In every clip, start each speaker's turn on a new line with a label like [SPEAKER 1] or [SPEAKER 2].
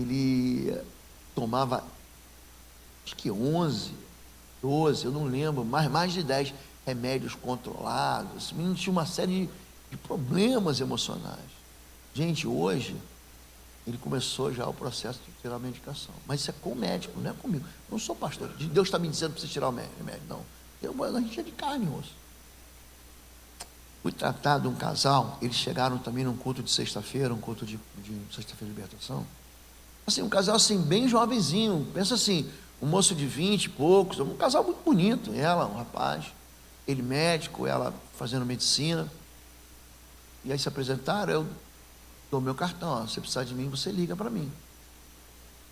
[SPEAKER 1] ele tomava, acho que 11, 12, eu não lembro, mais de 10 remédios controlados. Esse menino tinha uma série de problemas emocionais. Gente, hoje, ele começou já o processo de tirar a medicação. Mas isso é com o médico, não é comigo. Eu não sou pastor. Deus está me dizendo para você tirar o remédio, não. A gente é de carne e osso. Fui tratado de um casal, eles chegaram também num culto de sexta-feira, um culto de sexta-feira de libertação. Assim, um casal assim, bem jovenzinho, pensa assim, um moço de 20 e poucos, um casal muito bonito, ela, um rapaz, ele médico, ela fazendo medicina. E aí se apresentaram, eu dou meu cartão, ó, se precisar de mim, você liga para mim.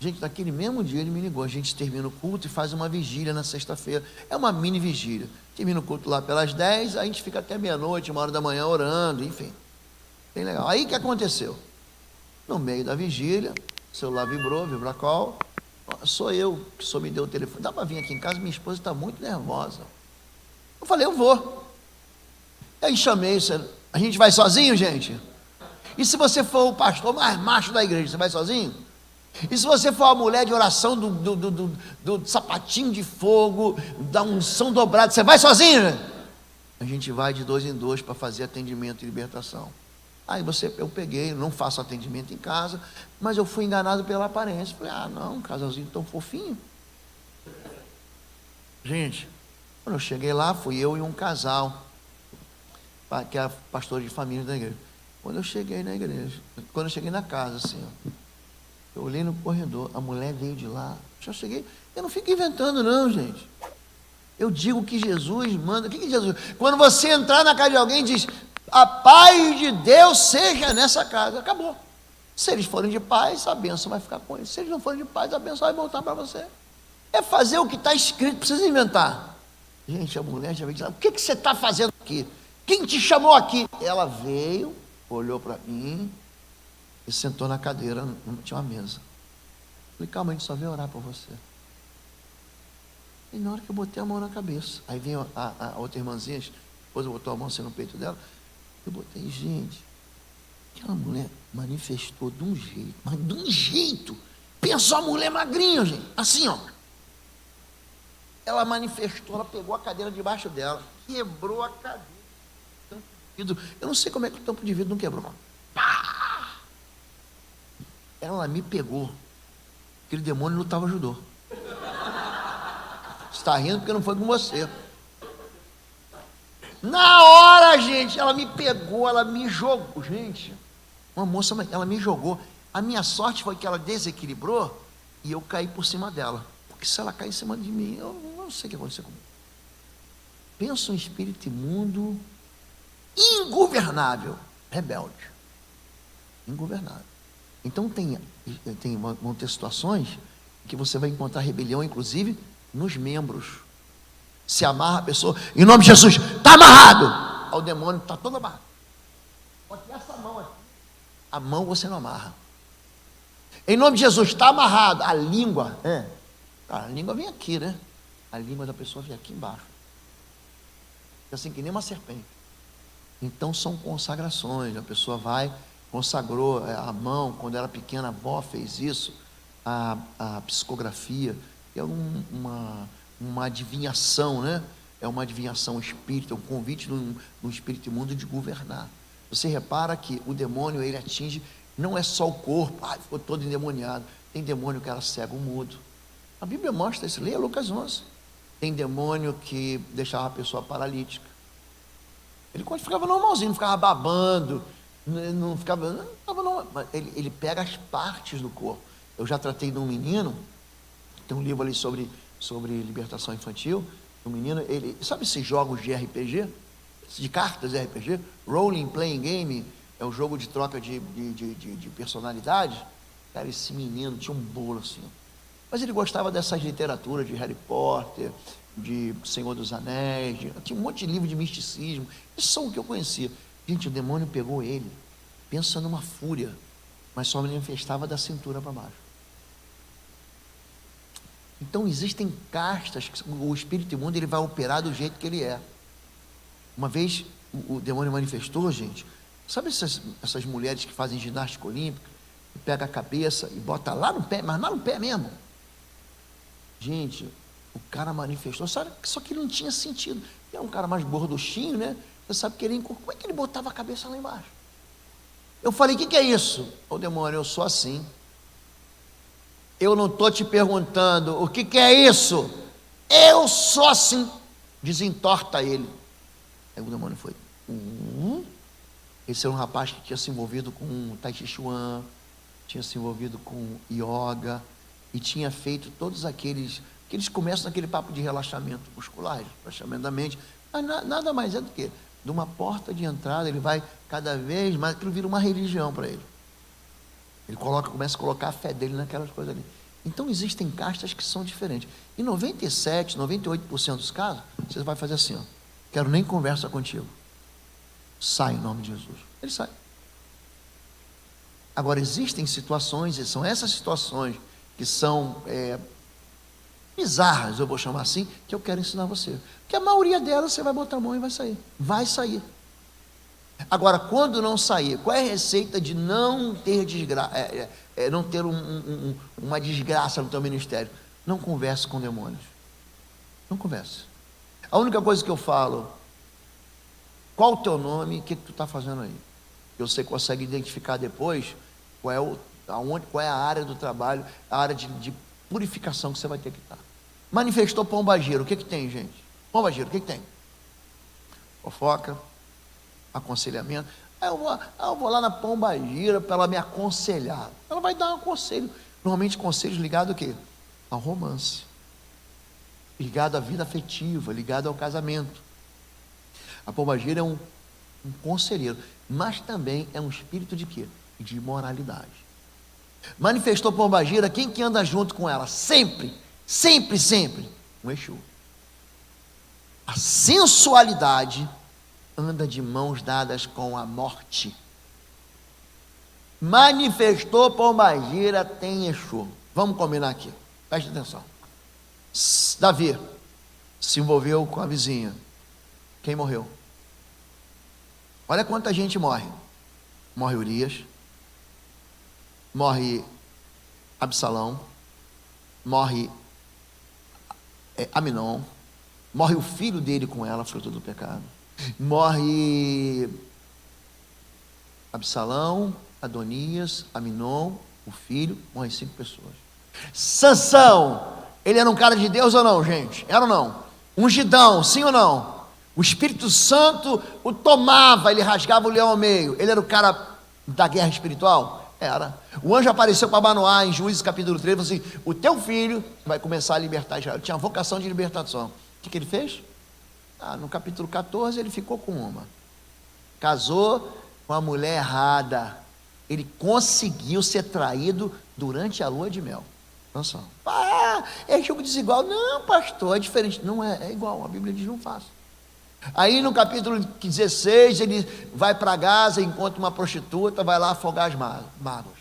[SPEAKER 1] Gente, naquele mesmo dia ele me ligou, a gente termina o culto e faz uma vigília na sexta-feira, é uma mini vigília, termina o culto lá pelas 10, a gente fica até meia-noite, 1 hora da manhã orando, enfim, bem legal. Aí o que aconteceu? No meio da vigília, o celular vibrou, vibracol, sou eu que só me deu o telefone, dá para vir aqui em casa, minha esposa está muito nervosa. Eu falei, eu vou. Aí chamei, a gente vai sozinho, gente? E se você for o pastor mais macho da igreja, você vai sozinho? E se você for a mulher de oração do sapatinho de fogo, da unção dobrada, você vai sozinho? A gente vai de 2 em 2 para fazer atendimento e libertação. Aí eu peguei, não faço atendimento em casa, mas eu fui enganado pela aparência. Falei, não, um casalzinho tão fofinho. Gente, quando eu cheguei lá, fui eu e um casal, que é pastor de família da igreja. Quando eu cheguei na igreja, quando eu cheguei na casa, assim, ó, eu olhei no corredor, a mulher veio de lá, já cheguei, eu não fico inventando não, gente. Eu digo que Jesus manda, o que é Jesus? Quando você entrar na casa de alguém, diz, a paz de Deus seja nessa casa, acabou. Se eles forem de paz, a bênção vai ficar com eles. Se eles não forem de paz, a bênção vai voltar para você. É fazer o que está escrito, precisa inventar. Gente, a mulher já veio dizer, o que você está fazendo aqui? Quem te chamou aqui? Ela veio, olhou para mim e sentou na cadeira, não tinha uma mesa. Falei, calma, a gente só veio orar por você. E na hora que eu botei a mão na cabeça, aí veio a outra irmãzinha, depois eu botou a mão assim no peito dela, eu botei, gente, aquela mulher manifestou de um jeito, mas de um jeito, pensou a mulher magrinha, gente, assim, ó. Ela manifestou, ela pegou a cadeira debaixo dela, quebrou a cadeira. Eu não sei como é que o tampo de vidro não quebrou. Pá! Ela me pegou. Aquele demônio lutava judô. Você está rindo porque não foi com você. Na hora, gente, ela me pegou, ela me jogou. Gente, uma moça, ela me jogou. A minha sorte foi que ela desequilibrou e eu caí por cima dela. Porque se ela cair em cima de mim, eu não sei o que aconteceu comigo. Pensa um espírito imundo, ingovernável, rebelde, ingovernável. Então vão ter situações que você vai encontrar rebelião, inclusive nos membros. Se amarra a pessoa, em nome de Jesus, está amarrado. O demônio está todo amarrado. Pode ter essa mão aqui. A mão você não amarra. Em nome de Jesus, está amarrado. A língua, a língua vem aqui, né? A língua da pessoa vem aqui embaixo. É assim que nem uma serpente. Então são consagrações, a pessoa vai, consagrou a mão, quando era pequena, a avó fez isso, a psicografia, é uma adivinhação, né? É uma adivinhação espírita, um convite do espírito imundo de governar. Você repara que o demônio, ele atinge, não é só o corpo, ficou todo endemoniado, tem demônio que era cego, mudo. A Bíblia mostra isso, leia Lucas 11. Tem demônio que deixava a pessoa paralítica. Ele quando ficava normalzinho, não ficava babando, não ficava normal, ele pega as partes do corpo. Eu já tratei de um menino, tem um livro ali sobre libertação infantil, um menino, ele, sabe esses jogos de RPG? De cartas de RPG? Role Playing Game, é um jogo de troca de personalidade. Cara, esse menino tinha um bolo assim, mas ele gostava dessas literaturas de Harry Potter, de Senhor dos Anéis, tinha um monte de livro de misticismo, isso são o que eu conhecia. Gente, o demônio pegou ele, pensa numa fúria, mas só manifestava da cintura para baixo. Então existem castas que o espírito imundo ele vai operar do jeito que ele é. Uma vez o demônio manifestou, gente, sabe essas mulheres que fazem ginástica olímpica, pega a cabeça e bota lá no pé, mas lá no pé mesmo. Gente, o cara manifestou, só que ele não tinha sentido. É um cara mais gorduchinho, né? Você sabe que ele, como é que ele botava a cabeça lá embaixo? Eu falei, o que é isso? Ô demônio, eu sou assim. Eu não estou te perguntando o que é isso. Eu sou assim. Desentorta ele. Aí o demônio foi. Esse era um rapaz que tinha se envolvido com Tai Chi Chuan, tinha se envolvido com yoga, e tinha feito todos aqueles, que eles começam naquele papo de relaxamento muscular, relaxamento da mente, mas nada mais é do que, de uma porta de entrada, ele vai cada vez mais, aquilo vira uma religião para ele. Ele começa a colocar a fé dele naquelas coisas ali. Então existem castas que são diferentes. Em 97, 98% dos casos, você vai fazer assim, ó, quero nem conversa contigo. Sai em nome de Jesus. Ele sai. Agora, existem situações, e são essas situações que são bizarras, eu vou chamar assim, que eu quero ensinar você. Porque a maioria delas você vai botar a mão e vai sair. Vai sair. Agora, quando não sair, qual é a receita de não ter não ter uma desgraça no teu ministério? Não converse com demônios. Não converse. A única coisa que eu falo, qual o teu nome, o que tu está fazendo aí? Você consegue identificar depois qual é a área do trabalho, a área de purificação que você vai ter que estar. Manifestou pombagira, o que tem, gente? Pombagira, o que tem? Fofoca, aconselhamento. Eu vou lá na pombagira para ela me aconselhar. Ela vai dar um conselho. Normalmente conselhos ligados ao quê? Ao romance. Ligado à vida afetiva, ligado ao casamento. A pombagira é um conselheiro, mas também é um espírito de quê? De imoralidade. Manifestou pombagira, quem que anda junto com ela? Sempre, sempre, sempre, um Exu. A sensualidade anda de mãos dadas com a morte. Manifestou pombagira, tem Exu. Vamos combinar aqui, preste atenção. Davi se envolveu com a vizinha. Quem morreu? Olha quanta gente morre. Morre Urias, morre Absalão, morre Aminon, morre o filho dele com ela, fruto do pecado, morre Absalão, Adonias, Aminon, o filho, morre 5 pessoas. Sansão, ele era um cara de Deus ou não, gente? Era ou não? Ungidão, sim ou não? O Espírito Santo o tomava, ele rasgava o leão ao meio. Ele era o cara da guerra espiritual? Era. O anjo apareceu para Manoá em Juízes capítulo 3 e falou assim: o teu filho vai começar a libertar Israel. Ele tinha vocação de libertação. O que ele fez? No capítulo 14 ele ficou com uma. Casou com a mulher errada. Ele conseguiu ser traído durante a lua de mel. Nossa. É jogo desigual. Não, pastor, é diferente. Não é igual. A Bíblia diz: não faça. Aí no capítulo 16 ele vai para Gaza, encontra uma prostituta, vai lá afogar as mágoas.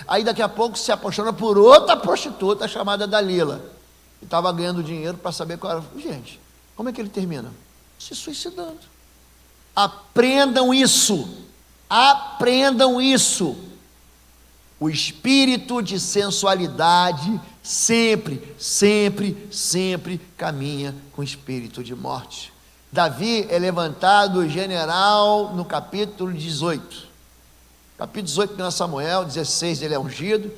[SPEAKER 1] Aí daqui a pouco se apaixona por outra prostituta chamada Dalila, que estava ganhando dinheiro para saber qual era. Gente, como é que ele termina? Se suicidando. Aprendam isso. Aprendam isso. O espírito de sensualidade sempre, sempre, sempre caminha com o espírito de morte. Davi é levantado general no capítulo 18. Capítulo 18 de Samuel, 16 ele é ungido,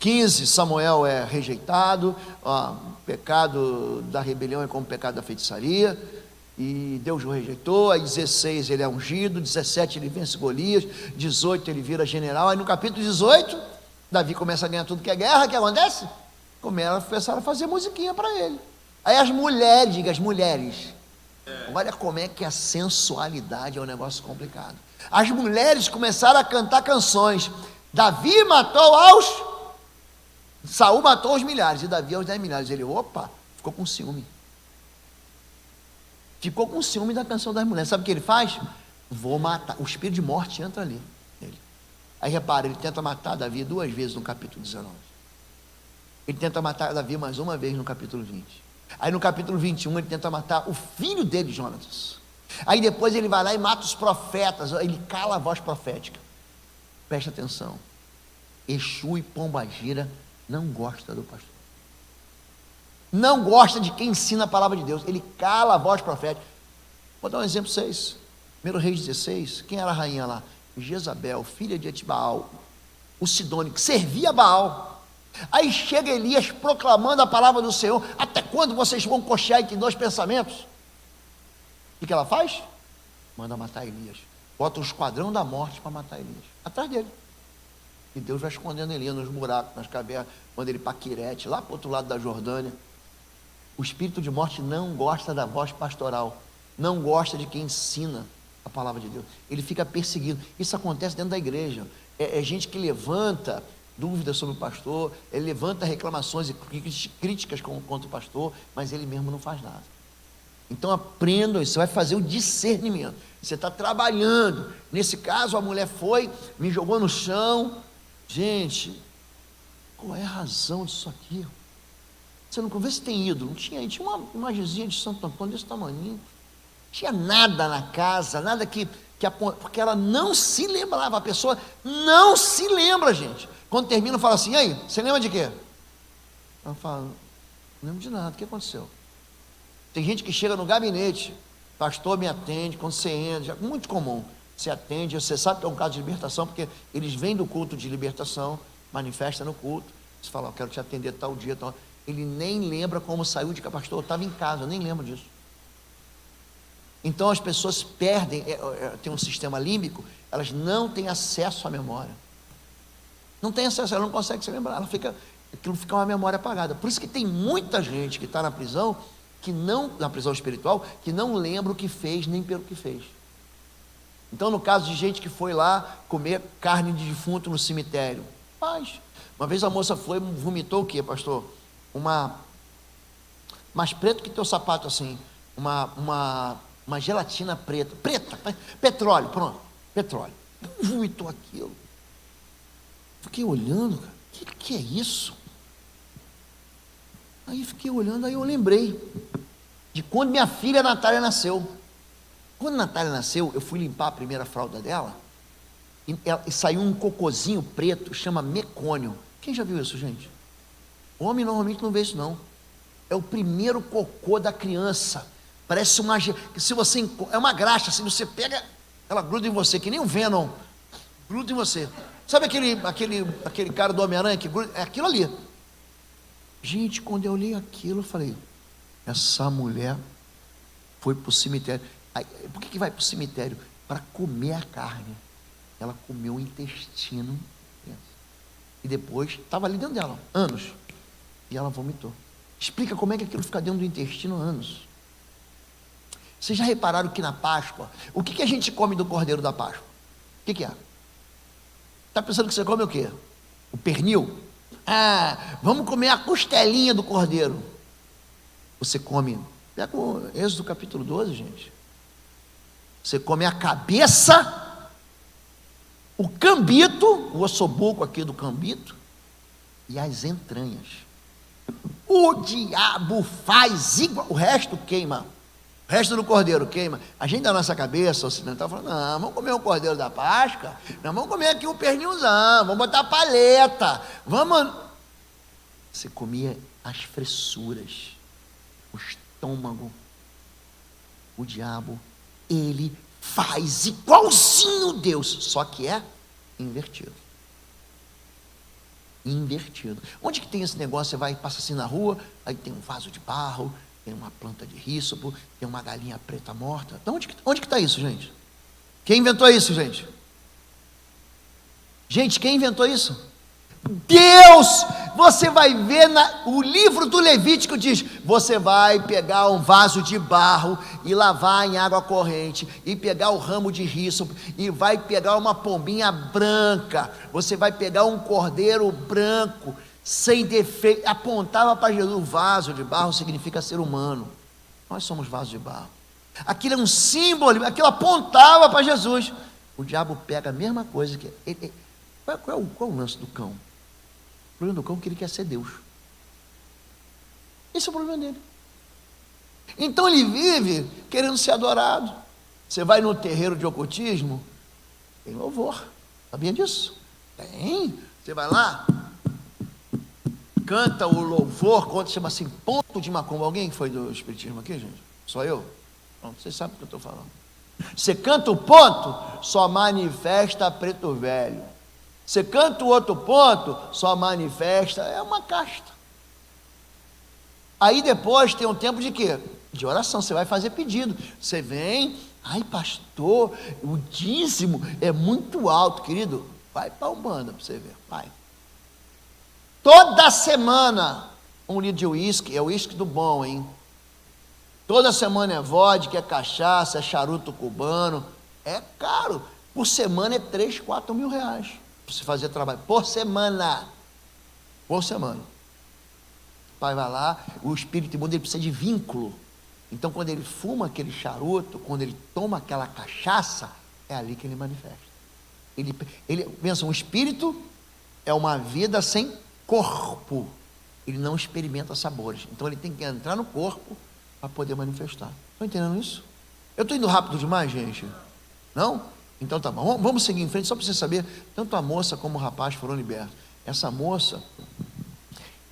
[SPEAKER 1] 15 Samuel é rejeitado, o pecado da rebelião é como o pecado da feitiçaria, e Deus o rejeitou. Aí 16 ele é ungido, 17 ele vence Golias, 18 ele vira general. Aí no capítulo 18, Davi começa a ganhar tudo que é guerra. O que acontece? Começaram a fazer musiquinha para ele. Aí as mulheres, diga as mulheres, olha como é que a sensualidade é um negócio complicado. As mulheres começaram a cantar canções. Davi matou Saul matou os milhares, e Davi aos 10 milhares. Ele, ficou com ciúme. Ficou com ciúme da canção das mulheres. Sabe o que ele faz? Vou matar. O espírito de morte entra ali nele. Aí repara, ele tenta matar Davi 2 vezes no capítulo 19. Ele tenta matar Davi mais uma vez no capítulo 20. Aí no capítulo 21 ele tenta matar o filho dele, Jonatas. Aí depois ele vai lá e mata os profetas. Ele cala a voz profética. Preste atenção. Exu e Pombagira não gosta do pastor. Não gosta de quem ensina a palavra de Deus. Ele cala a voz profética. Vou dar um exemplo para vocês. 1 Reis 16, quem era a rainha lá? Jezabel, filha de Etibaal, o Sidônio, que servia a Baal. Aí chega Elias proclamando a palavra do Senhor. Até quando vocês vão cochear entre dois pensamentos? O que ela faz? Manda matar Elias. Bota um esquadrão da morte para matar Elias. Atrás dele. E Deus vai escondendo Elias nos buracos, nas cavernas, manda ele para Quirete, lá para o outro lado da Jordânia. O espírito de morte não gosta da voz pastoral, não gosta de quem ensina a palavra de Deus. Ele fica perseguindo. Isso acontece dentro da igreja. É gente que levanta dúvidas sobre o pastor, ele levanta reclamações e críticas contra o pastor, mas ele mesmo não faz nada. Então aprendam isso, você vai fazer o discernimento. Você está trabalhando. Nesse caso, a mulher foi, me jogou no chão. Gente, qual é a razão disso aqui? Você não vê se tem ídolo. Não tinha, tinha uma imagenzinha de Santo Antônio desse tamanho. Não tinha nada na casa, nada que porque ela não se lembrava. A pessoa não se lembra, gente. Quando termina, fala assim: e aí, você lembra de quê? Ela fala: não lembro de nada, o que aconteceu? Tem gente que chega no gabinete, pastor, me atende, quando você entra, é muito comum, você atende, você sabe que é um caso de libertação, porque eles vêm do culto de libertação, manifesta no culto, você fala: eu quero te atender tal dia, tal. Ele nem lembra como saiu de cá, pastor, eu estava em casa, eu nem lembro disso. Então as pessoas perdem, tem um sistema límbico, elas não têm acesso à memória. Não tem acesso, ela não consegue se lembrar, aquilo fica uma memória apagada. Por isso que tem muita gente que está na prisão, na prisão espiritual, que não lembra o que fez, nem pelo que fez. Então, no caso de gente que foi lá comer carne de defunto no cemitério, faz. Uma vez a moça foi, vomitou o quê, pastor? Mais preto que teu sapato, assim, uma gelatina preta, petróleo, pronto, petróleo. Vomitou aquilo. Fiquei olhando, cara, o que é isso? Aí fiquei olhando, aí eu lembrei de quando minha filha Natália nasceu. Quando a Natália nasceu, eu fui limpar a primeira fralda dela, e saiu um cocôzinho preto, chama mecônio. Quem já viu isso, gente? O homem normalmente não vê isso, não. É o primeiro cocô da criança. Parece se você, é uma graxa, se você pega, ela gruda em você, que nem um Venom, gruda em você. Sabe aquele cara do Homem-Aranha que gruda? É aquilo ali. Gente, quando eu li aquilo, eu falei: essa mulher foi para o cemitério. Aí, por que vai para o cemitério? Para comer a carne. Ela comeu o intestino. E depois, estava ali dentro dela, anos. E ela vomitou. Explica como é que aquilo fica dentro do intestino anos. Vocês já repararam que na Páscoa, o que a gente come do cordeiro da Páscoa? O que é? Está pensando que você come o quê? O pernil? Ah, vamos comer a costelinha do cordeiro. Você come, pega o Êxodo capítulo 12, gente. Você come a cabeça, o cambito, o ossobuco aqui do cambito, e as entranhas. O diabo faz igual, o resto queima. O resto do cordeiro queima. A gente da nossa cabeça ocidental fala: não, vamos comer o cordeiro da Páscoa, não, vamos comer aqui o pernilzão, vamos botar a paleta, vamos. Você comia as fressuras, o estômago. O diabo, ele faz igualzinho Deus, só que é invertido. Invertido. Onde que tem esse negócio? Você vai, passa assim na rua, aí tem um vaso de barro, tem uma planta de rícipo, tem uma galinha preta morta. Então, onde que está isso, gente? Quem inventou isso, gente? Gente, quem inventou isso? Deus! Você vai ver, o livro do Levítico diz: você vai pegar um vaso de barro e lavar em água corrente, e pegar o ramo de rícipo, e vai pegar uma pombinha branca, você vai pegar um cordeiro branco, sem defeito. Apontava para Jesus. O vaso de barro significa ser humano. Nós somos vasos de barro. Aquilo é um símbolo, aquilo apontava para Jesus. O diabo pega a mesma coisa que qual é o lance do cão? O problema do cão é que ele quer ser Deus. Esse é o problema dele. Então ele vive querendo ser adorado. Você vai no terreiro de ocultismo, tem louvor. Sabia disso? Tem. Você vai lá, canta o louvor, quando chama assim, ponto de macumba. Alguém foi do espiritismo aqui, gente? Só eu? Não, vocês sabem o que eu estou falando. Você canta o ponto, só manifesta preto velho. Você canta o outro ponto, só manifesta, é uma casta. Aí depois tem um tempo de quê? De oração, você vai fazer pedido. Você vem, ai pastor, o dízimo é muito alto, querido. Vai para a Umbanda para você ver, vai. Toda semana, 1 litro de uísque, é uísque do bom, hein? Toda semana é vodka, é cachaça, é charuto cubano. É caro. Por semana é 3, 4 mil reais. Para você fazer trabalho. Por semana. Por semana. O pai vai lá, o espírito imundo ele precisa de vínculo. Então quando ele fuma aquele charuto, quando ele toma aquela cachaça, é ali que ele manifesta. Pensa, um espírito é uma vida sem corpo. Ele não experimenta sabores. Então ele tem que entrar no corpo para poder manifestar. Estão entendendo isso? Eu estou indo rápido demais, gente? Não? Então tá bom. Vamos seguir em frente, só para você saber. Tanto a moça como o rapaz foram libertos. Essa moça,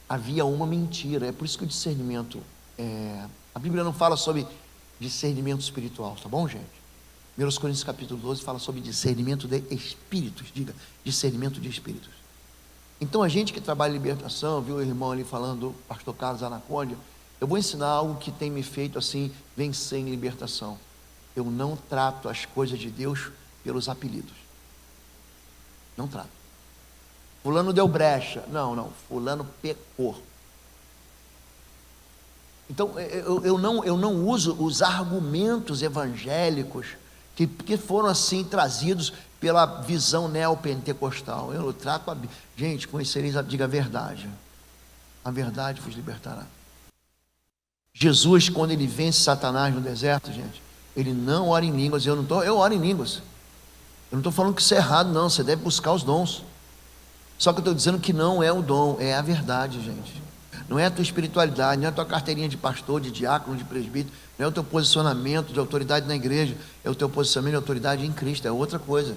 [SPEAKER 1] havia uma mentira. É por isso que o discernimento... a Bíblia não fala sobre discernimento espiritual, tá bom, gente? 1 Coríntios capítulo 12 fala sobre discernimento de espíritos. Diga, discernimento de espíritos. Então a gente que trabalha em libertação, viu o irmão ali falando, o pastor Carlos Anaconda, eu vou ensinar algo que tem me feito assim, vencer em libertação. Eu não trato as coisas de Deus pelos apelidos. Não trato. Fulano deu brecha. Não. Fulano pecou. Então, eu não uso os argumentos evangélicos que foram assim trazidos pela visão neopentecostal. Eu trato gente, conhecereis, diga a verdade. A verdade vos libertará. Jesus, quando ele vence Satanás no deserto, gente, ele não ora em línguas. Eu oro em línguas. Eu não estou falando que isso é errado, não. Você deve buscar os dons. Só que eu estou dizendo que não é o dom, é a verdade, gente. Não é a tua espiritualidade, não é a tua carteirinha de pastor, de diácono, de presbítero, não é o teu posicionamento de autoridade na igreja, é o teu posicionamento de autoridade em Cristo, é outra coisa.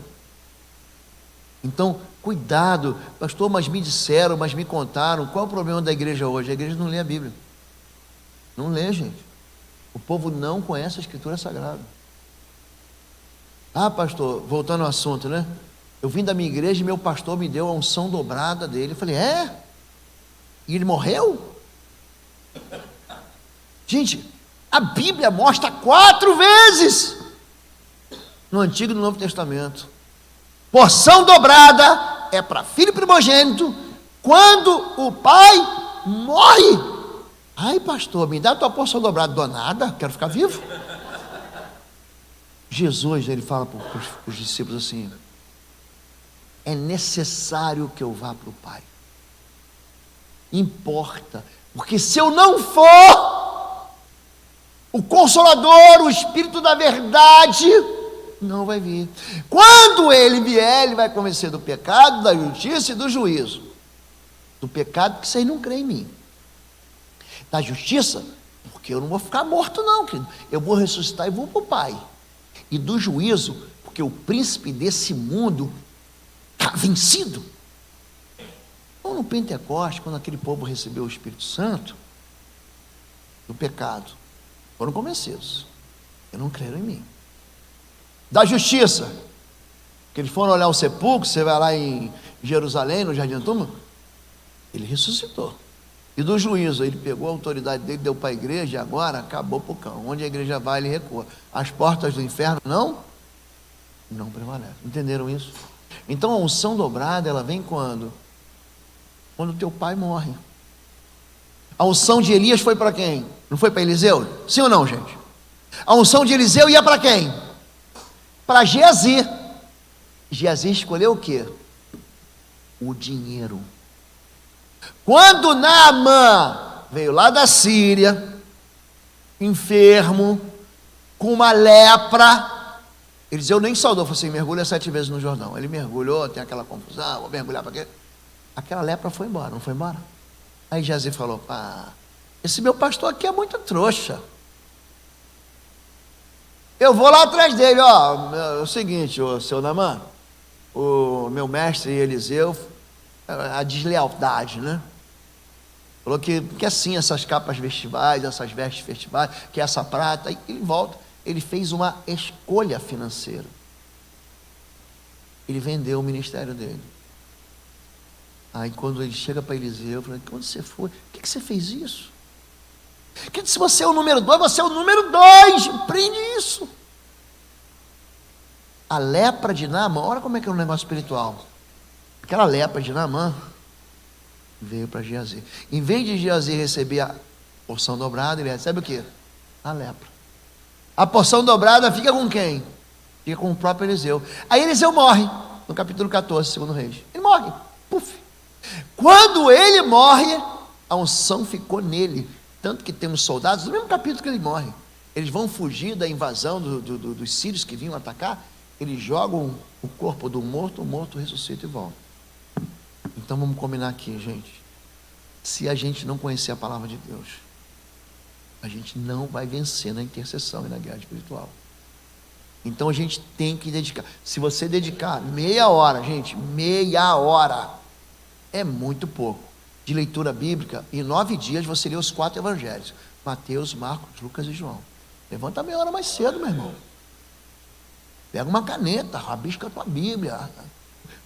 [SPEAKER 1] Então, cuidado, pastor, mas me disseram, mas me contaram. Qual é o problema da igreja hoje? A igreja não lê a Bíblia. Não lê, gente. O povo não conhece a Escritura Sagrada. Ah, pastor, voltando ao assunto, né? Eu vim da minha igreja e meu pastor me deu a unção dobrada dele. Eu falei, E ele morreu? Gente, a Bíblia mostra 4 vezes no Antigo e no Novo Testamento. Porção dobrada é para filho primogênito quando o pai morre. Ai, pastor, me dá a tua porção dobrada. Dou nada, quero ficar vivo. Jesus, ele fala para os discípulos assim: é necessário que eu vá para o Pai. Importa, porque se eu não for, o Consolador, o Espírito da verdade, não vai vir. Quando ele vier, ele vai convencer do pecado, da justiça e do juízo. Do pecado, porque vocês não creem em mim. Da justiça, porque eu não vou ficar morto não, querido. Eu vou ressuscitar e vou para o Pai. E do juízo, porque o príncipe desse mundo está vencido. Então, no Pentecostes, quando aquele povo recebeu o Espírito Santo, do pecado, foram convencidos. E não creram em mim. Da justiça, que eles foram olhar o sepulcro, você vai lá em Jerusalém, no Jardim da Túmula, ele ressuscitou. E do juízo, ele pegou a autoridade dele, deu para a igreja, e agora acabou para o cão. Onde a igreja vai, ele recua. As portas do inferno não prevalecem. Entenderam isso? Então a unção dobrada, ela vem quando? Quando teu pai morre. A unção de Elias foi para quem? Não foi para Eliseu? Sim ou não, gente? A unção de Eliseu ia para quem? Para Geazi. Geazi escolheu o quê? O dinheiro. Quando Naamã veio lá da Síria, enfermo, com uma lepra, Eliseu nem saudou, falou assim: mergulha 7 vezes no Jordão. Ele mergulhou, tem aquela confusão, vou mergulhar para quê? Aquela lepra foi embora, não foi embora? Aí Geazi falou: esse meu pastor aqui é muito trouxa. Eu vou lá atrás dele, é o seguinte, seu Naamã, o meu mestre Eliseu a deslealdade, né? Falou que assim, essas capas festivais, essas vestes festivais, que essa prata, e ele volta. Ele fez uma escolha financeira. Ele vendeu o ministério dele. Aí quando ele chega para Eliseu, eu falei, quando você foi, por que você fez isso? Porque se você é o número 2, você é o número 2, prende isso. A lepra de Naamã, olha como é que é um negócio espiritual. Aquela lepra de Naamã veio para Geazi. Em vez de Geazi receber a porção dobrada, ele recebe o quê? A lepra. A porção dobrada fica com quem? Fica com o próprio Eliseu. Aí Eliseu morre, no capítulo 14, segundo Reis. Ele morre, puf. Quando ele morre, a unção ficou nele. Tanto que tem uns soldados, no mesmo capítulo que ele morre, eles vão fugir da invasão dos sírios que vinham atacar, eles jogam o corpo do morto, o morto ressuscita e volta. Então vamos combinar aqui, gente. Se a gente não conhecer a palavra de Deus, a gente não vai vencer na intercessão e na guerra espiritual. Então a gente tem que dedicar. Se você dedicar meia hora, gente, meia hora, é muito pouco, de leitura bíblica, em 9 dias você lê os 4 evangelhos: Mateus, Marcos, Lucas e João. Levanta meia hora mais cedo, meu irmão. Pega uma caneta, rabisca a tua Bíblia.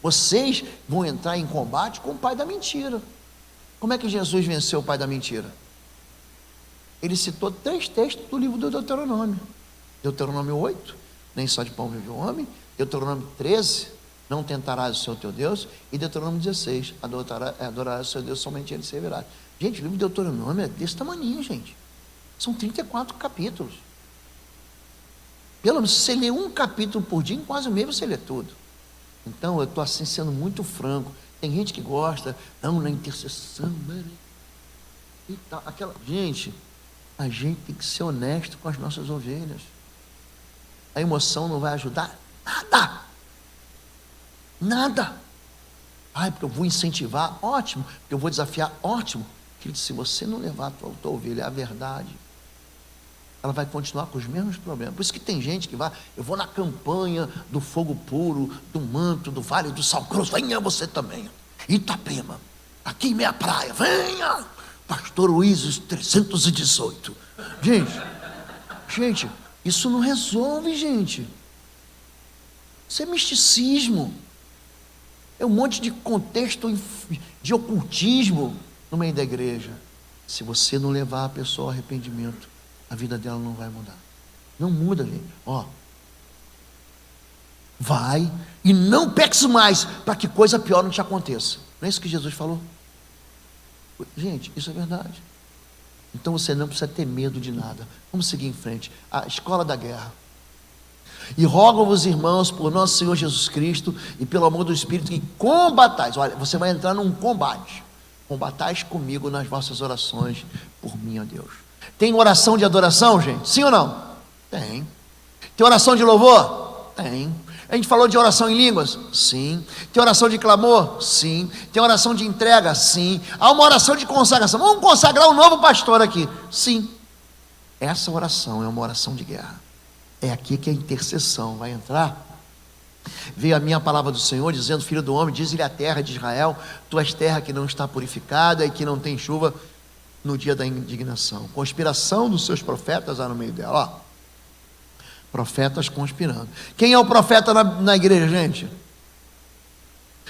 [SPEAKER 1] Vocês vão entrar em combate com o pai da mentira. Como é que Jesus venceu o pai da mentira? Ele citou 3 textos do livro do Deuteronômio. Deuteronômio 8, nem só de pão vive o homem. Deuteronômio 13, não tentarás o Senhor teu Deus. E Deuteronômio 16, adorarás o seu Deus, somente ele servirá. Gente, o livro de Deuteronômio é desse tamanho, gente. São 34 capítulos. Pelo menos, se você lê um capítulo por dia, em quase o mês você lê tudo. Então, eu estou assim sendo muito franco. Tem gente que gosta, não, na intercessão, e tal, gente, a gente tem que ser honesto com as nossas ovelhas. A emoção não vai ajudar nada. Nada. Ai, porque eu vou incentivar, ótimo. Porque eu vou desafiar, ótimo. Querido, se você não levar a tua ovelha à verdade, ela vai continuar com os mesmos problemas. Por isso que tem gente que vai, eu vou na campanha do fogo puro, do manto, do vale do sal grosso. Venha você também. Itapema, aqui em minha praia, venha. Pastor Luiz 318. Gente, isso não resolve, gente. Isso é misticismo. É um monte de contexto de ocultismo no meio da igreja. Se você não levar a pessoa ao arrependimento, a vida dela não vai mudar. Não muda, gente. Vai e não peques mais, para que coisa pior não te aconteça. Não é isso que Jesus falou? Gente, isso é verdade. Então você não precisa ter medo de nada. Vamos seguir em frente. A escola da guerra. E rogo-vos, irmãos, por nosso Senhor Jesus Cristo e pelo amor do Espírito, que combatais. Olha, você vai entrar num combate. Combatais comigo nas vossas orações por mim, ó Deus. Tem oração de adoração, gente? Sim ou não? Tem. Tem oração de louvor? Tem. A gente falou de oração em línguas? Sim. Tem oração de clamor? Sim. Tem oração de entrega? Sim. Há uma oração de consagração. Vamos consagrar um novo pastor aqui? Sim. Essa oração é uma oração de guerra. É aqui que a intercessão vai entrar. Veio a minha palavra do Senhor dizendo: filho do homem, diz-lhe a terra de Israel, tu és terra que não está purificada e que não tem chuva no dia da indignação. Conspiração dos seus profetas há no meio dela. Profetas conspirando. Quem é o profeta na igreja, gente?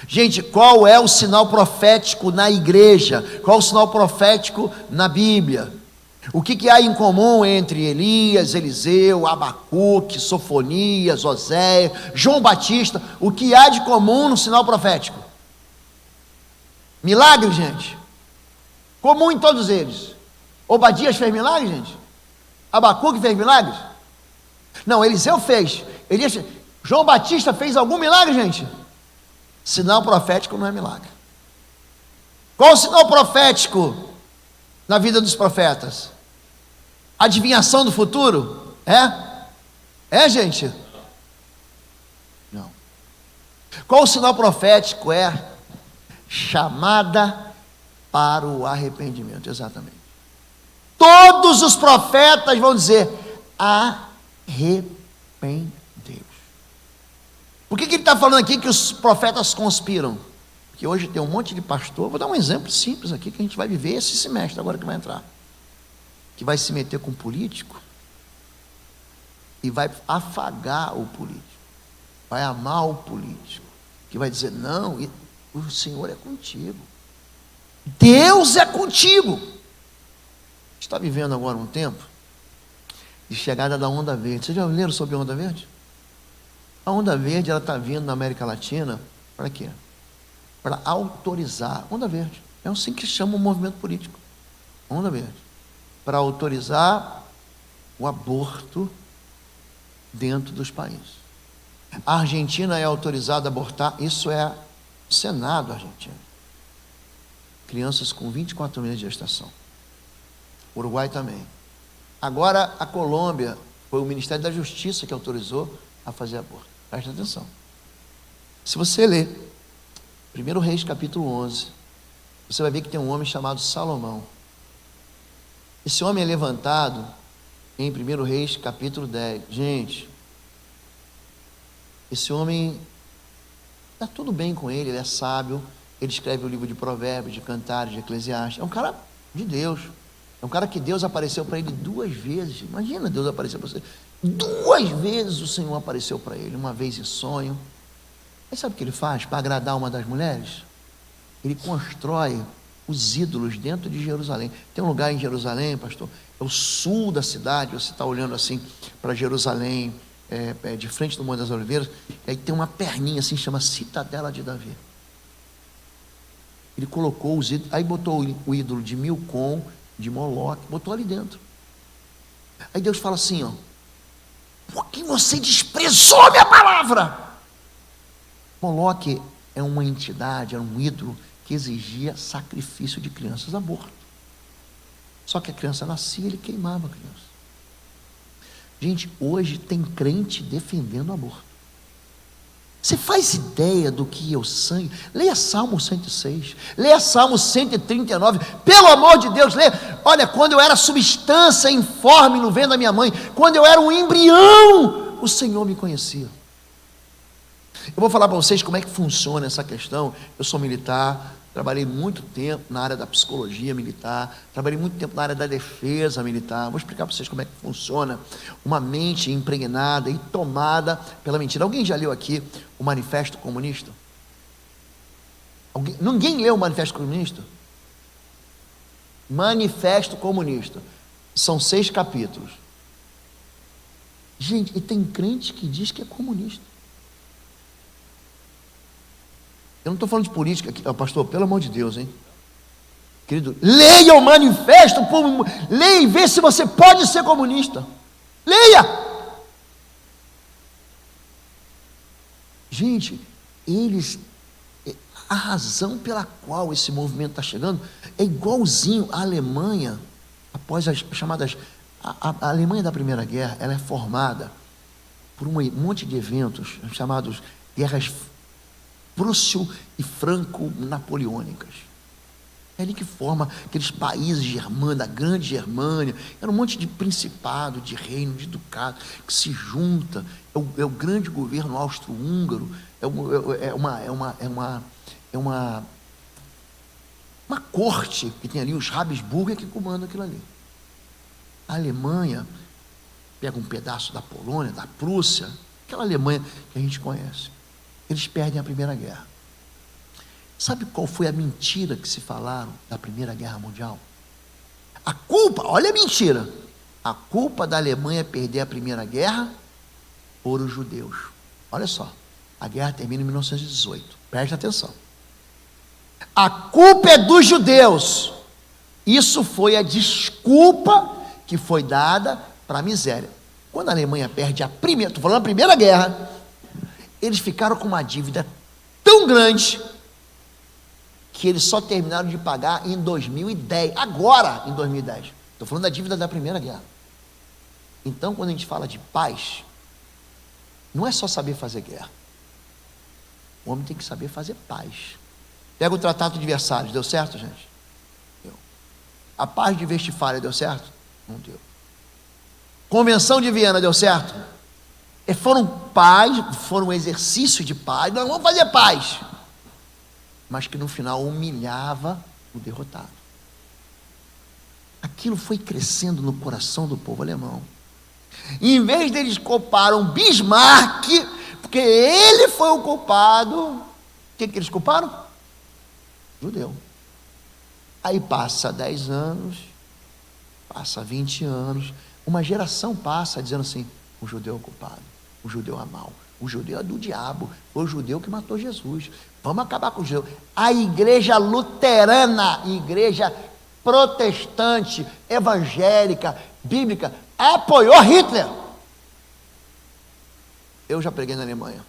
[SPEAKER 1] Gente, qual é o sinal profético na igreja? Qual é o sinal profético na Bíblia? O que há em comum entre Elias, Eliseu, Abacuque, Sofonias, Oséias, João Batista? O que há de comum no sinal profético? Milagre, gente. Comum em todos eles. Obadias fez milagre, gente? Abacuque fez milagres? Não, Eliseu fez. Elias, João Batista fez algum milagre, gente? Sinal profético não é milagre. Qual o sinal profético na vida dos profetas? Adivinhação do futuro? É, gente? Não. Qual o sinal profético? É chamada para o arrependimento, exatamente. Todos os profetas vão dizer: arrependei-vos. Por que ele está falando aqui que os profetas conspiram? que hoje tem um monte de pastor, vou dar um exemplo simples aqui, que a gente vai viver esse semestre, agora que vai entrar, que vai se meter com político, e vai afagar o político, vai amar o político, que vai dizer, não, o Senhor é contigo, Deus é contigo. Está vivendo agora um tempo de chegada da onda verde. Vocês já leram sobre a onda verde? A onda verde, ela está vindo na América Latina, para quê? Para autorizar, onda verde, é assim que chama o movimento político, onda verde, para autorizar o aborto dentro dos países. A Argentina é autorizada a abortar, isso é o Senado argentino. Crianças com 24 meses de gestação. Uruguai também. Agora a Colômbia, foi o Ministério da Justiça que autorizou a fazer aborto. Presta atenção. Se você ler 1 Reis capítulo 11, você vai ver que tem um homem chamado Salomão. Esse homem é levantado em 1 Reis capítulo 10. Gente, esse homem, está tudo bem com ele, ele é sábio, ele escreve o livro de Provérbios, de Cantares, de Eclesiastes, é um cara de Deus, é um cara que Deus apareceu para ele 2 vezes, imagina Deus aparecer para você, 2 vezes o Senhor apareceu para ele, uma vez em sonho. Aí sabe o que ele faz para agradar uma das mulheres? Ele constrói os ídolos dentro de Jerusalém. Tem um lugar em Jerusalém, pastor, é o sul da cidade, você está olhando assim para Jerusalém, de frente do Monte das Oliveiras, e aí tem uma perninha assim, chama Citadela de Davi. Ele colocou os ídolos, aí botou o ídolo de Milcom, de Moloque, botou ali dentro. Aí Deus fala assim, ó, por que você desprezou a minha palavra? Moloque é uma entidade, era um ídolo que exigia sacrifício de crianças, aborto. Só que a criança nascia, ele queimava a criança. Gente, hoje tem crente defendendo o aborto. Você faz ideia do que é o sangue? Leia Salmo 106, leia Salmo 139, pelo amor de Deus, leia. Olha, quando eu era substância informe no ventre da minha mãe, quando eu era um embrião, o Senhor me conhecia. Eu vou falar para vocês como é que funciona essa questão. Eu sou militar, trabalhei muito tempo na área da psicologia militar, trabalhei muito tempo na área da defesa militar. Vou explicar para vocês como é que funciona uma mente impregnada e tomada pela mentira. Alguém já leu aqui o Manifesto Comunista? Ninguém leu o Manifesto Comunista? Manifesto Comunista. São 6 capítulos. Gente, e tem crente que diz que é comunista. Eu não estou falando de política aqui, pastor, pelo amor de Deus, hein? Querido, leia o manifesto, leia e vê se você pode ser comunista. Leia! Gente, a razão pela qual esse movimento está chegando é igualzinho à Alemanha, após as chamadas. A Alemanha da Primeira Guerra, ela é formada por um monte de eventos chamados guerras Prússio e Franco-Napoleônicas. É ali que forma aqueles países germânicos, a grande Germânia, era um monte de principado, de reino, de ducado, que se junta, é o grande governo austro-húngaro, uma corte que tem ali, os Habsburgo é que comandam aquilo ali. A Alemanha pega um pedaço da Polônia, da Prússia, aquela Alemanha que a gente conhece. Eles perdem a Primeira Guerra. Sabe qual foi a mentira que se falaram da Primeira Guerra Mundial? A culpa, olha a mentira, a culpa da Alemanha perder a Primeira Guerra foram os judeus. Olha só, a guerra termina em 1918, preste atenção. A culpa é dos judeus. Isso foi a desculpa que foi dada para a miséria. Quando a Alemanha perde a primeira, estou falando da Primeira Guerra, eles ficaram com uma dívida tão grande que eles só terminaram de pagar em 2010, agora em 2010. Estou falando da dívida da Primeira Guerra. Então, quando a gente fala de paz, não é só saber fazer guerra. O homem tem que saber fazer paz. Pega o Tratado de Versalhes, deu certo, gente? Deu. A paz de Westfália deu certo? Não deu. Convenção de Viena deu certo? Foram paz, foram um exercício de paz. Nós vamos fazer paz. mas que no final humilhava o derrotado. Aquilo foi crescendo no coração do povo alemão. E em vez deles culparam Bismarck, porque ele foi o culpado, o que eles culparam? Judeu. Aí passa 10 anos, passa 20 anos, uma geração passa dizendo assim: o judeu é o culpado, o judeu é mau, o judeu é do diabo, foi o judeu que matou Jesus, vamos acabar com o judeu. A igreja luterana, igreja protestante, evangélica, bíblica, apoiou Hitler. Eu já preguei na Alemanha.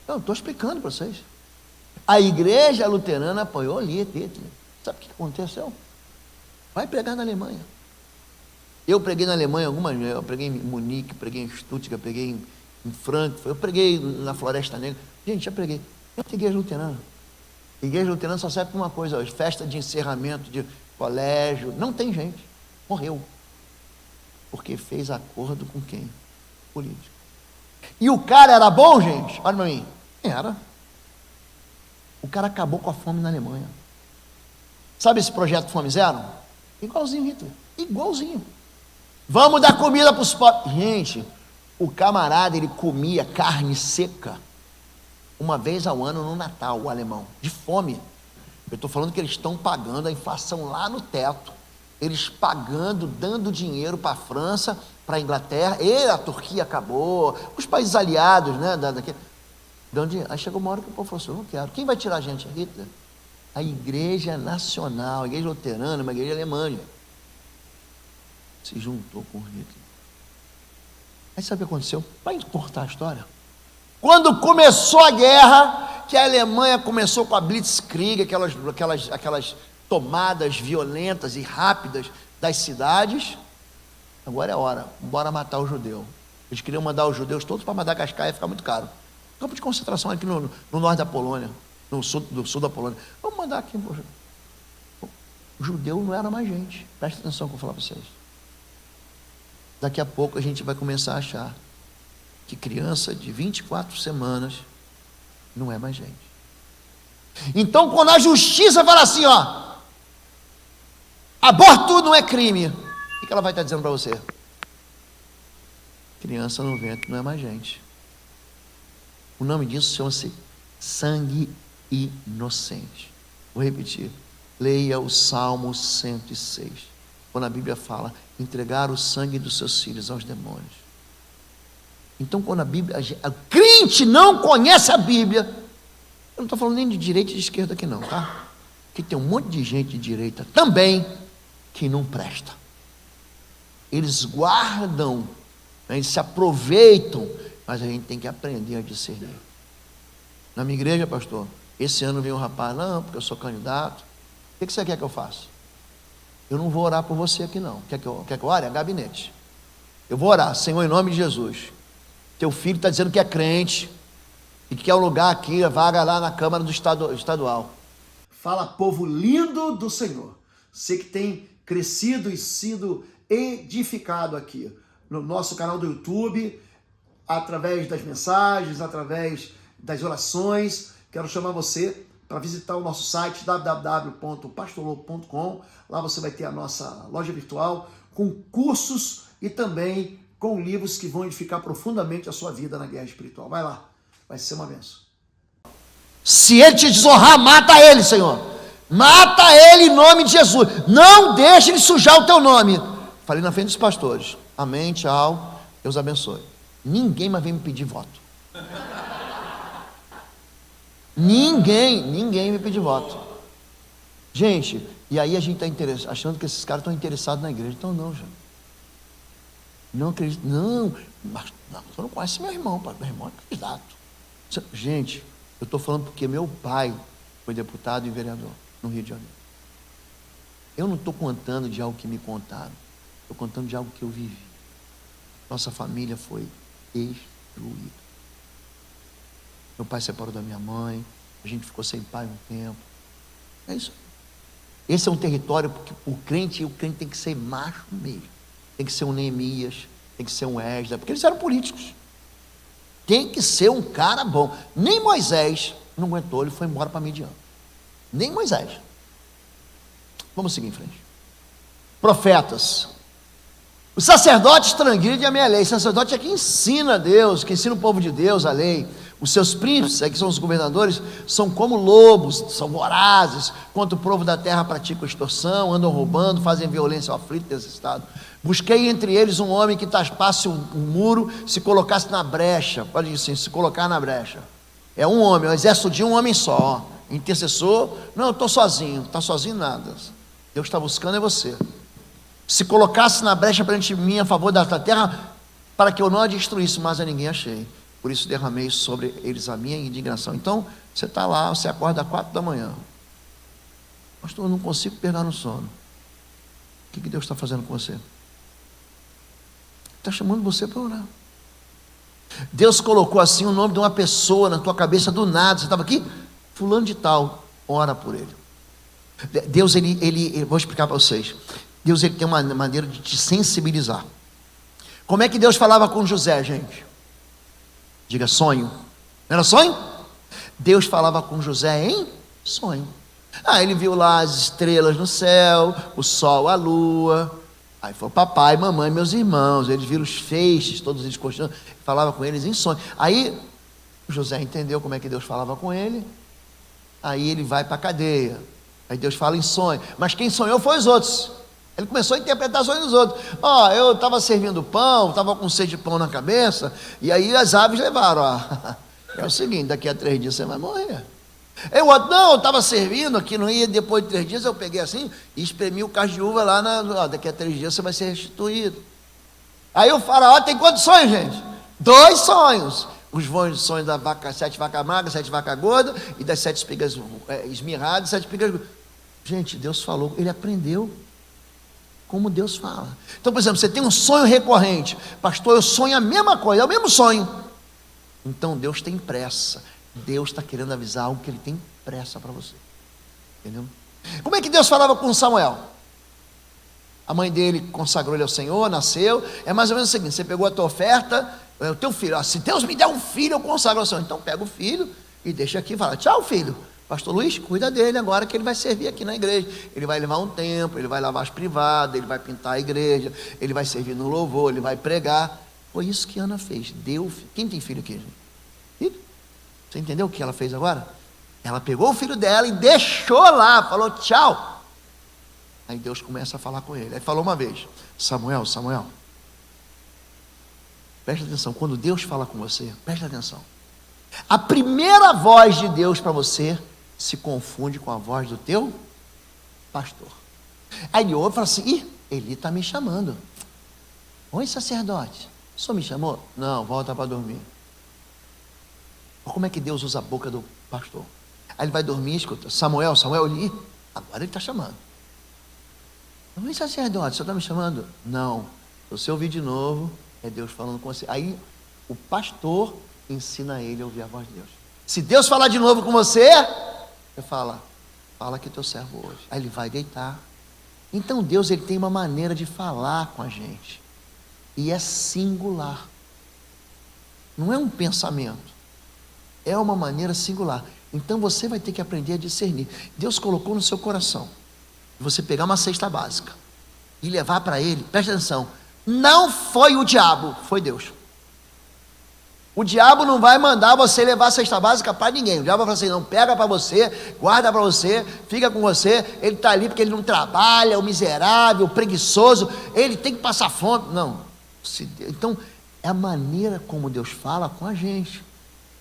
[SPEAKER 1] Não, estou explicando para vocês. A igreja luterana apoiou Hitler. Sabe o que aconteceu? Vai pregar na Alemanha. Eu preguei na Alemanha eu preguei em Munique, preguei em Stuttgart, preguei em Frankfurt, eu preguei na Floresta Negra. Gente, já preguei. Eu tenho igreja luterana. Igreja luterana só serve para uma coisa, festa de encerramento de colégio. Não tem gente. Morreu. Porque fez acordo com quem? Político. E o cara era bom, gente? Olha para mim. Era. O cara acabou com a fome na Alemanha. Sabe esse projeto Fome Zero? Igualzinho Hitler. Igualzinho. Vamos dar comida para os pobres. Gente, o camarada, ele comia carne seca uma vez ao ano no Natal, o alemão, de fome. Eu estou falando que eles estão pagando a inflação lá no teto. Eles pagando, dando dinheiro para a França, para a Inglaterra, e a Turquia acabou, os países aliados, né? Aí chegou uma hora que o povo falou assim: eu não quero. Quem vai tirar a gente? Hitler. A igreja nacional, a igreja luterana, uma igreja alemã, se juntou com Hitler. Aí sabe o que aconteceu? Para encurtar a história, quando começou a guerra, que a Alemanha começou com a Blitzkrieg, aquelas tomadas violentas e rápidas das cidades, agora é hora, bora matar o judeu. Eles queriam mandar os judeus todos para Madagascar, ia ficar muito caro. Campo de concentração aqui no norte da Polônia, no sul da Polônia. Vamos mandar aqui. O judeu não era mais gente. Presta atenção que eu vou falar para vocês. Daqui a pouco a gente vai começar a achar que criança de 24 semanas não é mais gente. Então, quando a justiça fala assim, ó, aborto não é crime, o que ela vai estar dizendo para você? Criança no ventre não é mais gente. O nome disso chama-se sangue inocente. Vou repetir. Leia o Salmo 106. Quando a Bíblia fala, entregar o sangue dos seus filhos aos demônios. Então, quando o crente não conhece a Bíblia, eu não estou falando nem de direita e de esquerda aqui não, tá? Porque tem um monte de gente de direita também que não presta. Eles guardam, eles se aproveitam, mas a gente tem que aprender a discernir. Na minha igreja, pastor, esse ano veio um rapaz: não, porque eu sou candidato. O que você quer que eu faça? Eu não vou orar por você aqui não. Quer que eu ore? É gabinete. Eu vou orar: Senhor, em nome de Jesus, teu filho está dizendo que é crente e que quer um lugar aqui, a vaga lá na Câmara do Estadual. Fala, povo lindo do Senhor. Você que tem crescido e sido edificado aqui no nosso canal do YouTube, através das mensagens, através das orações. Quero chamar você para visitar o nosso site www.pastorlobo.com. Lá você vai ter a nossa loja virtual com cursos e também com livros que vão edificar profundamente a sua vida na guerra espiritual. Vai lá, vai ser uma bênção. Se ele te desonrar, mata ele, Senhor. Mata ele em nome de Jesus. Não deixe ele sujar o teu nome. Falei na frente dos pastores. Amém, tchau. Deus abençoe. Ninguém mais vem me pedir voto. Ninguém me pedir voto. Gente, e aí a gente está achando que esses caras estão interessados na igreja. Então não, gente. Não acredito. Não, mas você não conhece meu irmão, pai. Meu irmão é candidato. Gente, eu estou falando porque meu pai foi deputado e vereador no Rio de Janeiro. Eu não estou contando de algo que me contaram. Estou contando de algo que eu vivi. Nossa família foi destruída. Meu pai separou da minha mãe, a gente ficou sem pai um tempo. É isso. Esse é um território porque o crente tem que ser macho mesmo. Tem que ser um Neemias, tem que ser um Esdras, porque eles eram políticos. Tem que ser um cara bom. Nem Moisés não aguentou, ele foi embora para Midian. Nem Moisés. Vamos seguir em frente. Profetas. Os sacerdotes transgridem a minha lei. O sacerdote é que ensina a Deus, que ensina o povo de Deus a lei. Os seus príncipes, que são os governadores, são como lobos, são vorazes, contra o povo da terra praticam extorsão, andam roubando, fazem violência ao aflito desse estado. Busquei entre eles um homem que taspasse um muro, se colocasse na brecha. Pode dizer assim, se colocar na brecha. É um homem, o exército de um homem só. Intercessor, não, eu estou sozinho. Está sozinho nada. Deus está buscando é você. Se colocasse na brecha perante mim a favor da terra, para que eu não a destruísse, mas a ninguém achei. Por isso derramei sobre eles a minha indignação. Então, você está lá, você acorda às 4 da manhã. Pastor, eu não consigo pegar no sono. O que Deus está fazendo com você? Está chamando você para orar. Deus colocou assim o nome de uma pessoa na tua cabeça do nada. Você estava aqui? Fulano de tal, ora por ele. Deus, ele vou explicar para vocês. Deus, ele tem uma maneira de te sensibilizar. Como é que Deus falava com José, gente? Diga sonho. Não era sonho? Deus falava com José em sonho. Ele viu lá as estrelas no céu, o sol, a lua. Aí falou, papai, mamãe, meus irmãos. Eles viram os feixes, todos eles coxando. Falava com eles em sonho. Aí José entendeu como é que Deus falava com ele. Aí ele vai para a cadeia. Aí Deus fala em sonho. Mas quem sonhou foi os outros. Ele começou a interpretar sonhos dos outros. Eu estava servindo pão, estava com sede de pão na cabeça, e aí as aves levaram. É o seguinte, daqui a 3 dias você vai morrer. Eu estava servindo aqui, não ia, depois de 3 dias eu peguei assim, e espremi o cacho de uva lá, daqui a 3 dias você vai ser restituído. Aí o faraó tem quantos sonhos, gente? 2 sonhos. Os sonhos da vaca, 7 vacas magras, 7 vacas gordas, e das 7 espigas esmirradas, 7 espigas gordas. Gente, Deus falou, ele aprendeu como Deus fala. Então, por exemplo, você tem um sonho recorrente. Pastor, eu sonho a mesma coisa, é o mesmo sonho. Então, Deus tem pressa. Deus está querendo avisar algo que ele tem pressa para você. Entendeu? Como é que Deus falava com Samuel? A mãe dele consagrou ele ao Senhor, nasceu. É mais ou menos o seguinte, você pegou a tua oferta, o teu filho. Se Deus me der um filho, eu consagro ao Senhor. Então, pega o filho e deixa aqui e fala, tchau, filho. Pastor Luiz, cuida dele agora que ele vai servir aqui na igreja. Ele vai levar um tempo, ele vai lavar as privadas, ele vai pintar a igreja, ele vai servir no louvor, ele vai pregar. Foi isso que Ana fez. Deu. Quem tem filho aqui, gente? Filho? Você entendeu o que ela fez agora? Ela pegou o filho dela e deixou lá, falou tchau. Aí Deus começa a falar com ele. Aí falou uma vez, Samuel, presta atenção, quando Deus fala com você, presta atenção. A primeira voz de Deus para você se confunde com a voz do teu pastor. Aí ele ouve e fala assim, Eli está me chamando. Oi, sacerdote, o senhor me chamou? Não, volta para dormir. Como é que Deus usa a boca do pastor? Aí ele vai dormir, escuta, Samuel, Eli, agora ele está chamando. Oi, sacerdote, o senhor está me chamando? Não, se você ouvir de novo, é Deus falando com você. Aí o pastor ensina ele a ouvir a voz de Deus. Se Deus falar de novo com você, você fala que teu servo hoje. Aí ele vai deitar. Então Deus, ele tem uma maneira de falar com a gente. E é singular. Não é um pensamento. É uma maneira singular. Então você vai ter que aprender a discernir. Deus colocou no seu coração você pegar uma cesta básica e levar para ele, presta atenção, não foi o diabo, foi Deus. O diabo não vai mandar você levar a cesta básica para ninguém. O diabo vai falar assim, não, pega para você, guarda para você, fica com você. Ele está ali porque ele não trabalha, o miserável, o preguiçoso, ele tem que passar fome. Não. Então, é a maneira como Deus fala com a gente.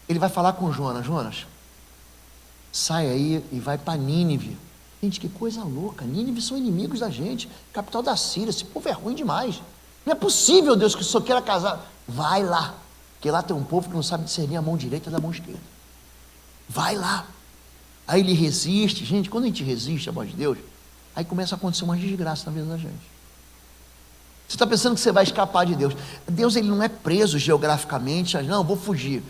[SPEAKER 1] Ele vai falar com Jonas, sai aí e vai para Nínive. Gente, que coisa louca, Nínive são inimigos da gente, capital da Síria, esse povo é ruim demais. Não é possível, Deus, que o senhor queira casar. Vai lá. Porque lá tem um povo que não sabe discernir a mão direita da mão esquerda. Vai lá. Aí ele resiste. Gente, quando a gente resiste à voz de Deus, aí começa a acontecer uma desgraça na vida da gente. Você está pensando que você vai escapar de Deus. Deus, ele não é preso geograficamente. Não, vou fugir.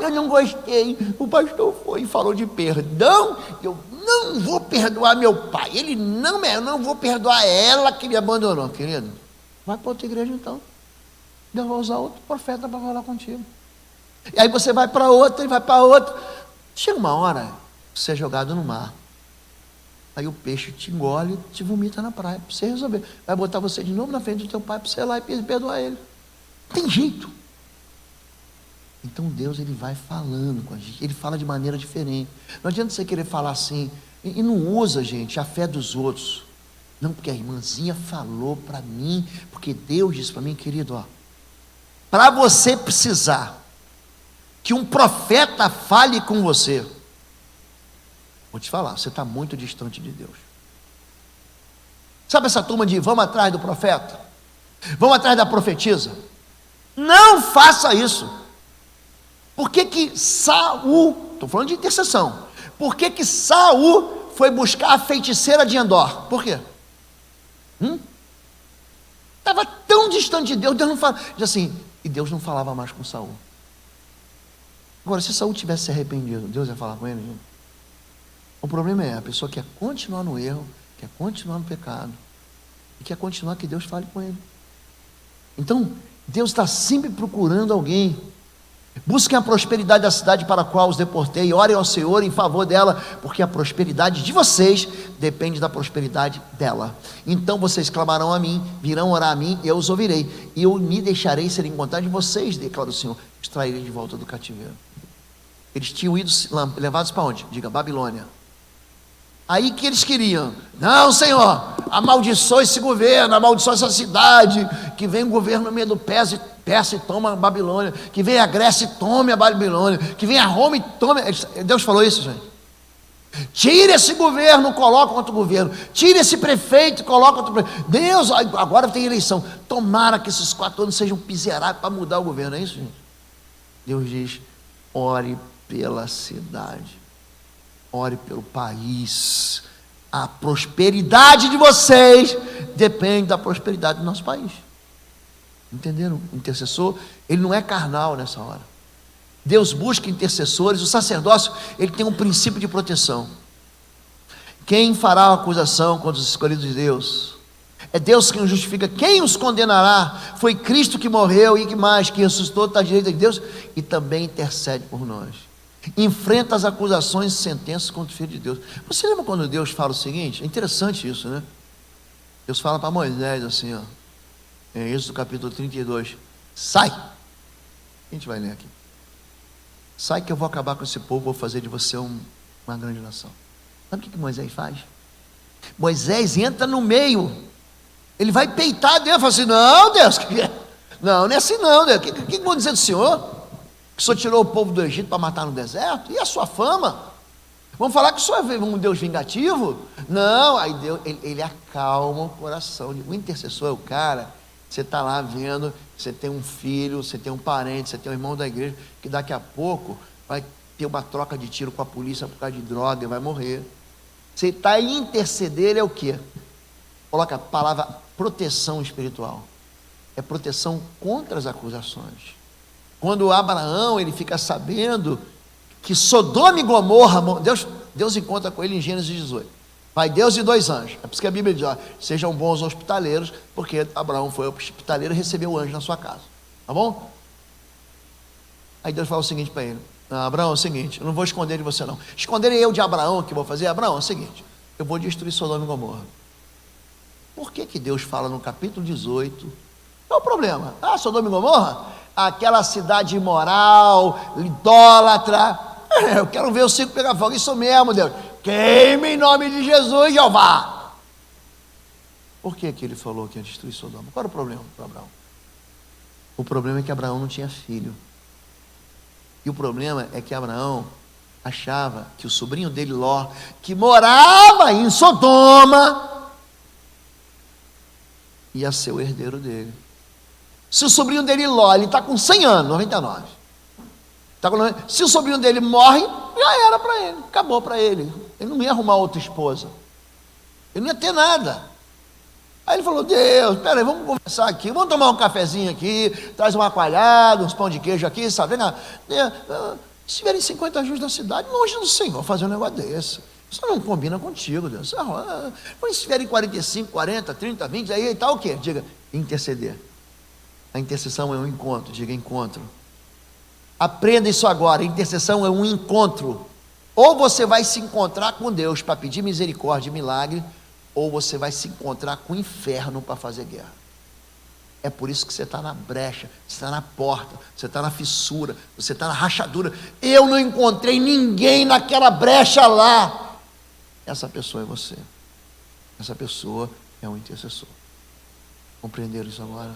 [SPEAKER 1] Eu não gostei. O pastor foi e falou de perdão. Eu não vou perdoar meu pai. Eu não vou perdoar ela que me abandonou. Querido, vai para outra igreja então. Deus vai usar outro profeta para falar contigo. E aí você vai para outra e vai para outra. Chega uma hora, você é jogado no mar. Aí o peixe te engole, te vomita na praia, para você resolver. Vai botar você de novo na frente do teu pai, para você ir lá e perdoar ele. Não tem jeito. Então Deus, ele vai falando com a gente, ele fala de maneira diferente. Não adianta você querer falar assim, e não usa, gente, a fé dos outros. Não, porque a irmãzinha falou para mim, porque Deus disse para mim, querido, ó, para você precisar que um profeta fale com você, vou te falar, você está muito distante de Deus. Sabe essa turma de vamos atrás do profeta? Vamos atrás da profetisa? Não faça isso. Por que Saul, estou falando de intercessão, por que Saul foi buscar a feiticeira de Endor? Por quê? Estava tão distante de Deus, Deus não fala, diz assim, e Deus não falava mais com Saul. Agora, se Saul tivesse se arrependido, Deus ia falar com ele, gente? O problema é, a pessoa quer continuar no erro, quer continuar no pecado, e quer continuar que Deus fale com ele. Então, Deus está sempre procurando alguém. Busquem a prosperidade da cidade para a qual os deportei, orem ao Senhor em favor dela, porque a prosperidade de vocês depende da prosperidade dela. Então vocês clamarão a mim, virão orar a mim, e eu os ouvirei, e eu me deixarei ser encontrado de vocês, declara o Senhor, extrairei de volta do cativeiro. Eles tinham ido levados para onde? Diga, Babilônia. Aí que eles queriam, não, Senhor, amaldiçoa esse governo, amaldiçoa essa cidade, que vem o governo no meio do Persa e toma a Babilônia, que vem a Grécia e tome a Babilônia, que vem a Roma e tome. Deus falou isso, gente. Tira esse governo, coloca outro governo. Tira esse prefeito, coloca outro prefeito. Deus, agora tem eleição. Tomara que esses 4 anos sejam piseirados para mudar o governo, é isso, gente? Deus diz, ore pela cidade, ore pelo país. A prosperidade de vocês depende da prosperidade do nosso país. Entenderam? O intercessor, ele não é carnal nessa hora. Deus busca intercessores. O sacerdócio, ele tem um princípio de proteção. Quem fará a acusação contra os escolhidos de Deus? É Deus quem os justifica. Quem os condenará? Foi Cristo que morreu e que mais? Que ressuscitou, está à direita de Deus e também intercede por nós. Enfrenta as acusações e sentenças contra o Filho de Deus. Você lembra quando Deus fala o seguinte? É interessante isso, né? Deus fala para Moisés assim, ó, em Êxodo capítulo 32, sai, a gente vai ler aqui, sai que eu vou acabar com esse povo, vou fazer de você uma grande nação. Sabe o que Moisés faz? Moisés entra no meio, ele vai peitar Deus, fala assim, não Deus, não é assim não Deus, o que vão dizer do Senhor? Que o Senhor tirou o povo do Egito para matar no deserto? E a sua fama? Vamos falar que o Senhor é um Deus vingativo? Não, aí Deus, ele acalma o coração. O intercessor é o cara, você está lá vendo, você tem um filho, você tem um parente, você tem um irmão da igreja, que daqui a pouco vai ter uma troca de tiro com a polícia por causa de droga e vai morrer. Você está em interceder, é o quê? Coloca a palavra proteção espiritual. É proteção contra as acusações. Quando Abraão, ele fica sabendo que Sodoma e Gomorra, Deus encontra com ele em Gênesis 18. Vai Deus e 2 anjos. É por isso que a Bíblia diz, ó, sejam bons hospitaleiros, porque Abraão foi hospitaleiro e recebeu o anjo na sua casa. Tá bom? Aí Deus fala o seguinte para ele, Abraão, é o seguinte, eu não vou esconder de você não. Esconderei eu de Abraão, que vou fazer? Abraão, é o seguinte, eu vou destruir Sodoma e Gomorra. Por que Deus fala no capítulo 18? Qual é o problema? Sodoma e Gomorra? Aquela cidade imoral, idólatra. Eu quero ver o circo pegar fogo. Isso mesmo, Deus. Queime em nome de Jesus, Jeová. Por que ele falou que ia destruir Sodoma? Qual era o problema para Abraão? O problema é que Abraão não tinha filho. E o problema é que Abraão achava que o sobrinho dele, Ló, que morava em Sodoma, ia ser o herdeiro dele. Se o sobrinho dele, Ló, ele está com 100 anos, 99. Se o sobrinho dele morre, já era para ele, acabou para ele. Ele não ia arrumar outra esposa. Ele não ia ter nada. Aí ele falou, Deus, peraí, vamos conversar aqui, vamos tomar um cafezinho aqui, traz uma coalhada, uns pão de queijo aqui, sabe? Se tiverem 50 anjos da cidade, longe do Senhor fazer um negócio desse. Isso não combina contigo, Deus. Mas se tiverem 45, 40, 30, 20, aí está o quê? Diga, interceder. A intercessão é um encontro, diga encontro. Aprenda isso agora. Intercessão é um encontro. Ou você vai se encontrar com Deus para pedir misericórdia e milagre, ou você vai se encontrar com o inferno para fazer guerra. É por isso que você está na brecha, você está na porta, você está na fissura, você está na rachadura. Eu não encontrei ninguém naquela brecha lá. Essa pessoa é você. Essa pessoa é um intercessor. Compreenderam isso agora?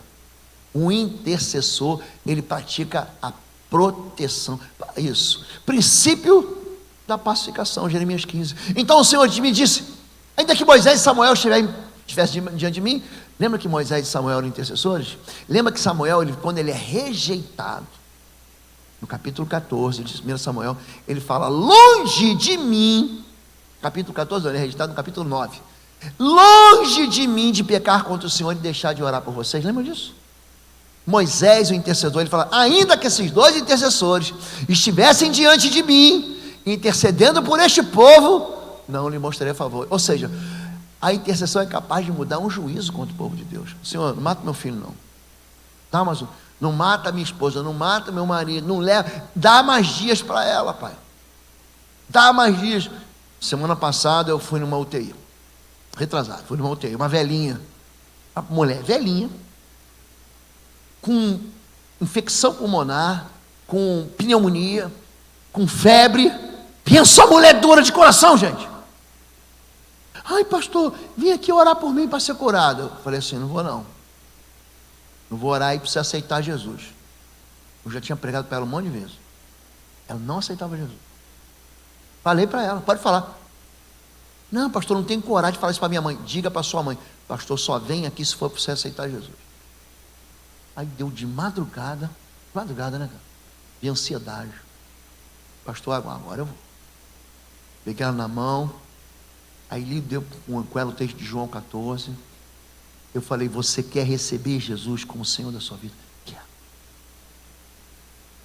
[SPEAKER 1] O intercessor, ele pratica a proteção. Isso. Princípio da pacificação, Jeremias 15. Então o Senhor me disse, ainda que Moisés e Samuel estivessem diante de mim. Lembra que Moisés e Samuel eram intercessores? Lembra que Samuel, quando ele é rejeitado, no capítulo 14 de 1 Samuel, ele fala, longe de mim, capítulo 14, ele é rejeitado no capítulo 9, longe de mim de pecar contra o Senhor e deixar de orar por vocês. Lembra disso? Moisés, o intercedor, ele fala, ainda que esses dois intercessores estivessem diante de mim, intercedendo por este povo, não lhe mostrarei favor. Ou seja, a intercessão é capaz de mudar um juízo contra o povo de Deus. Senhor, não mata meu filho não, dá mais um, não mata minha esposa, não mata meu marido, não leva, dá mais dias para ela, pai, dá mais dias. Semana passada eu fui numa UTI, retrasado, fui numa UTI, uma velhinha, uma mulher velhinha, com infecção pulmonar, com pneumonia, com febre. Pensa a mulher dura de coração, gente. Ai, pastor, vim aqui orar por mim para ser curado. Eu falei assim, não vou não. Não vou orar aí para você aceitar Jesus. Eu já tinha pregado para ela um monte de vezes. Ela não aceitava Jesus. Falei para ela, pode falar. Não, pastor, não tenho coragem de falar isso para minha mãe. Diga para sua mãe, pastor, só vem aqui se for para você aceitar Jesus. Aí deu de madrugada, né, cara? De ansiedade. Pastor, agora eu vou. Peguei ela na mão, aí ele deu com ela o texto de João 14. Eu falei, você quer receber Jesus como Senhor da sua vida? Quer.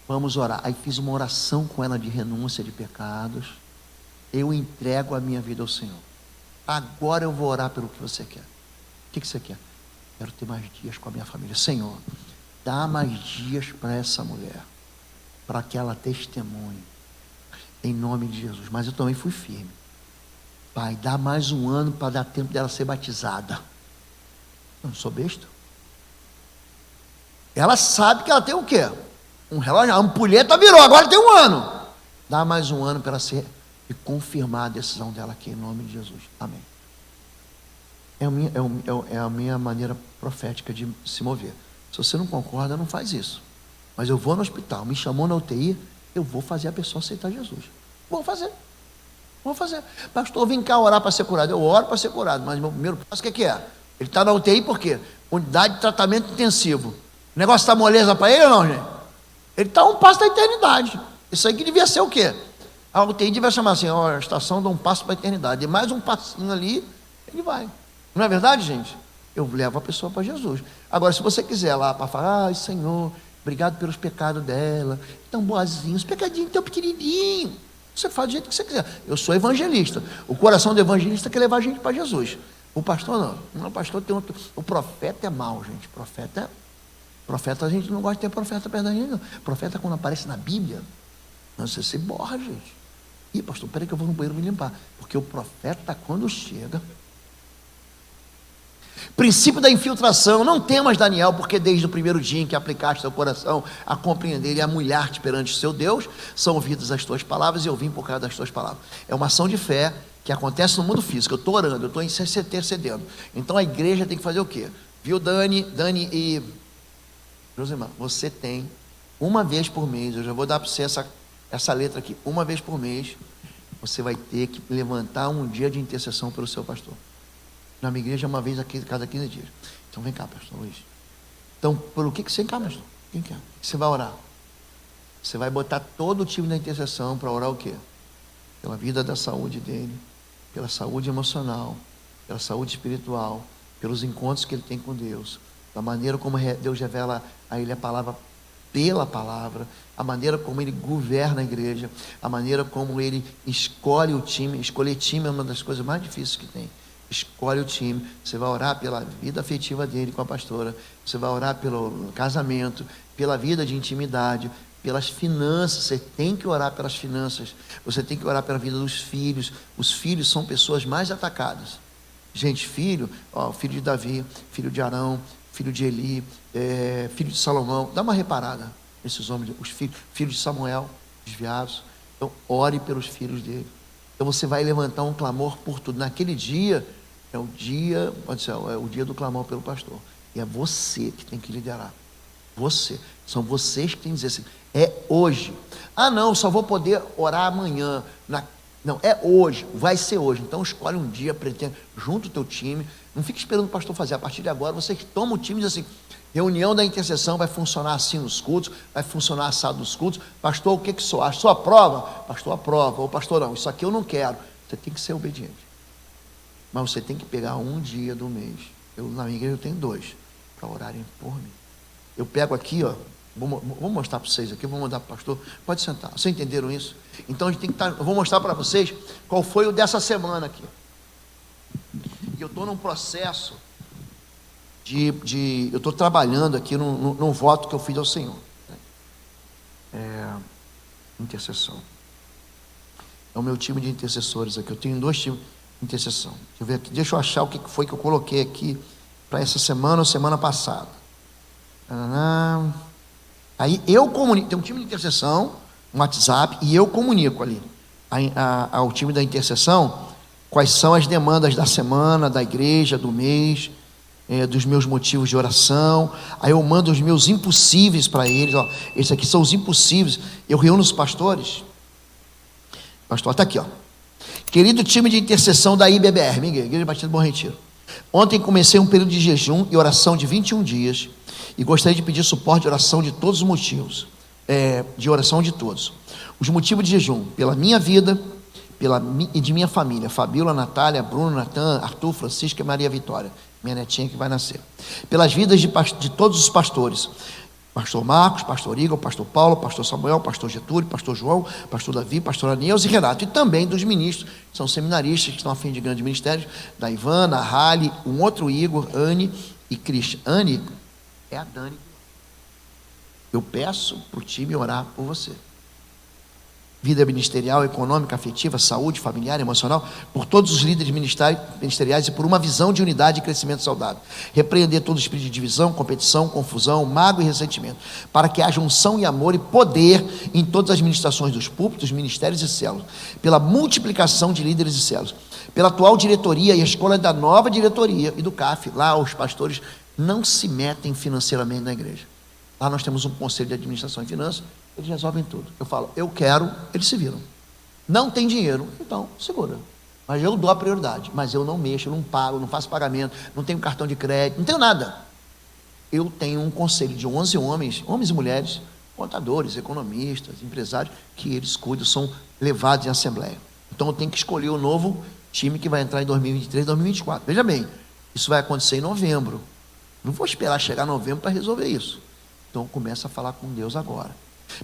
[SPEAKER 1] Vamos orar. Aí fiz uma oração com ela de renúncia de pecados. Eu entrego a minha vida ao Senhor. Agora eu vou orar pelo que você quer. O que você quer? Quero ter mais dias com a minha família. Senhor, dá mais dias para essa mulher, para que ela testemunhe, em nome de Jesus. Mas eu também fui firme. Pai, dá mais um ano para dar tempo dela ser batizada. Eu não sou besta. Ela sabe que ela tem o quê? Um relógio, a ampulheta virou, agora tem um ano. Dá mais um ano para ela ser e confirmar a decisão dela aqui, em nome de Jesus. Amém. É a minha maneira profética de se mover. Se você não concorda, não faz isso. Mas eu vou no hospital, me chamou na UTI, eu vou fazer a pessoa aceitar Jesus. Vou fazer. Pastor, vem cá orar para ser curado. Eu oro para ser curado, mas meu primeiro passo, o que é? Ele está na UTI por quê? Unidade de tratamento intensivo. O negócio está moleza para ele ou não, gente? Ele está a um passo da eternidade. Isso aí que devia ser o quê? A UTI devia chamar assim, a estação dá um passo para a eternidade. E mais um passinho ali, ele vai. Não é verdade, gente? Eu levo a pessoa para Jesus. Agora, se você quiser lá para falar, ai Senhor, obrigado pelos pecados dela, tão boazinhos, pecadinho tão pequenininho, você faz do jeito que você quiser. Eu sou evangelista. O coração do evangelista quer levar a gente para Jesus. O pastor não. Não, o pastor tem outro. O profeta é mau, gente. Profeta, a gente não gosta de ter profeta perto da gente, não. Profeta, quando aparece na Bíblia, você se borra, gente. Ih, pastor, peraí que eu vou no banheiro me limpar. Porque o profeta, quando chega. Princípio da infiltração. Não temas, Daniel, porque desde o primeiro dia em que aplicaste teu coração a compreender e a mulher-te perante o seu Deus, são ouvidas as tuas palavras e eu vim por causa das tuas palavras. É uma ação de fé que acontece no mundo físico. Eu estou orando, eu estou intercedendo. Então a igreja tem que fazer o quê? Viu, Dani e Josimar, você tem uma vez por mês, eu já vou dar para você essa letra aqui, uma vez por mês, você vai ter que levantar um dia de intercessão pelo seu pastor. Na minha igreja, uma vez a cada 15 dias. Então vem cá, pastor Luiz. Então, pelo que você quer, pastor? Quem quer? Você vai orar. Você vai botar todo o time da intercessão para orar o quê? Pela vida da saúde dele, pela saúde emocional, pela saúde espiritual, pelos encontros que ele tem com Deus, da maneira como Deus revela a ele a palavra pela palavra, a maneira como ele governa a igreja, a maneira como ele escolhe o time. Escolher time é uma das coisas mais difíceis que tem. Escolhe o time, você vai orar pela vida afetiva dele com a pastora, você vai orar pelo casamento, pela vida de intimidade, pelas finanças, você tem que orar pelas finanças, você tem que orar pela vida dos filhos. Os filhos são pessoas mais atacadas. Gente, filho, filho de Davi, filho de Arão, filho de Eli, filho de Salomão, dá uma reparada nesses homens, os filhos de Samuel, desviados. Então, ore pelos filhos dele. Então você vai levantar um clamor por tudo. Naquele dia, é o dia do clamor pelo pastor. E é você que tem que liderar. Você. São vocês que têm que dizer assim, é hoje. Não, só vou poder orar amanhã. Não, é hoje, vai ser hoje. Então escolhe um dia, pretende, junta o teu time. Não fique esperando o pastor fazer. A partir de agora, você que toma o time e diz assim, reunião da intercessão vai funcionar assim nos cultos, vai funcionar assado nos cultos. Pastor, o que que sou? Só aprova? Pastor, aprova. Ou pastor, não, isso aqui eu não quero. Você tem que ser obediente. Mas você tem que pegar um dia do mês. Na minha igreja eu tenho 2, para orarem por mim. Eu pego aqui, vou mostrar para vocês aqui, vou mandar para o pastor, pode sentar. Vocês entenderam isso? Então a gente tem que estar, eu vou mostrar para vocês qual foi o dessa semana aqui. E eu estou num processo eu estou trabalhando aqui num voto que eu fiz ao Senhor. Intercessão. É o meu time de intercessores aqui. Eu tenho 2 times de intercessão. Deixa eu ver aqui, deixa eu achar o que foi que eu coloquei aqui para essa semana ou semana passada. Aí eu comunico, tem um time de intercessão, um WhatsApp, e eu comunico ali ao time da intercessão quais são as demandas da semana, da igreja, do mês, dos meus motivos de oração. Aí eu mando os meus impossíveis para eles. Esses aqui são os impossíveis. Eu reúno os pastores. Pastor, está aqui, querido time de intercessão da IBBR, Miguel, Igreja Batista do Bom Retiro. Ontem comecei um período de jejum e oração de 21 dias e gostaria de pedir suporte de oração de todos os motivos, de oração de todos. Os motivos de jejum, pela minha vida e de minha família, Fabíola, Natália, Bruno, Natan, Arthur, Francisca e Maria Vitória, minha netinha que vai nascer. Pelas vidas de todos os pastores, pastor Marcos, pastor Igor, pastor Paulo, pastor Samuel, pastor Getúlio, pastor João, pastor Davi, pastor Aniels e Renato, e também dos ministros, que são seminaristas, que estão a fim de grandes ministérios, da Ivana, a Rale, um outro Igor, Anne e Cristian. Anne é a Dani. Eu peço para o time orar por você. Vida ministerial, econômica, afetiva, saúde, familiar, emocional, por todos os líderes ministeriais e por uma visão de unidade e crescimento saudável. Repreender todo espírito de divisão, competição, confusão, mágoa e ressentimento, para que haja unção e amor e poder em todas as administrações dos púlpitos, ministérios e células, pela multiplicação de líderes e células, pela atual diretoria e a escolha da nova diretoria e do CAF. Lá os pastores não se metem financeiramente na igreja. Lá nós temos um conselho de administração e finanças, eles resolvem tudo. Eu falo, eu quero, eles se viram. Não tem dinheiro, então segura. Mas eu dou a prioridade, mas eu não mexo, não pago, não faço pagamento, não tenho cartão de crédito, não tenho nada. Eu tenho um conselho de 11 homens e mulheres, contadores, economistas, empresários, que eles cuidam, são levados em assembleia. Então eu tenho que escolher o novo time que vai entrar em 2023, 2024. Veja bem, isso vai acontecer em novembro. Não vou esperar chegar novembro para resolver isso. Então começa a falar com Deus agora.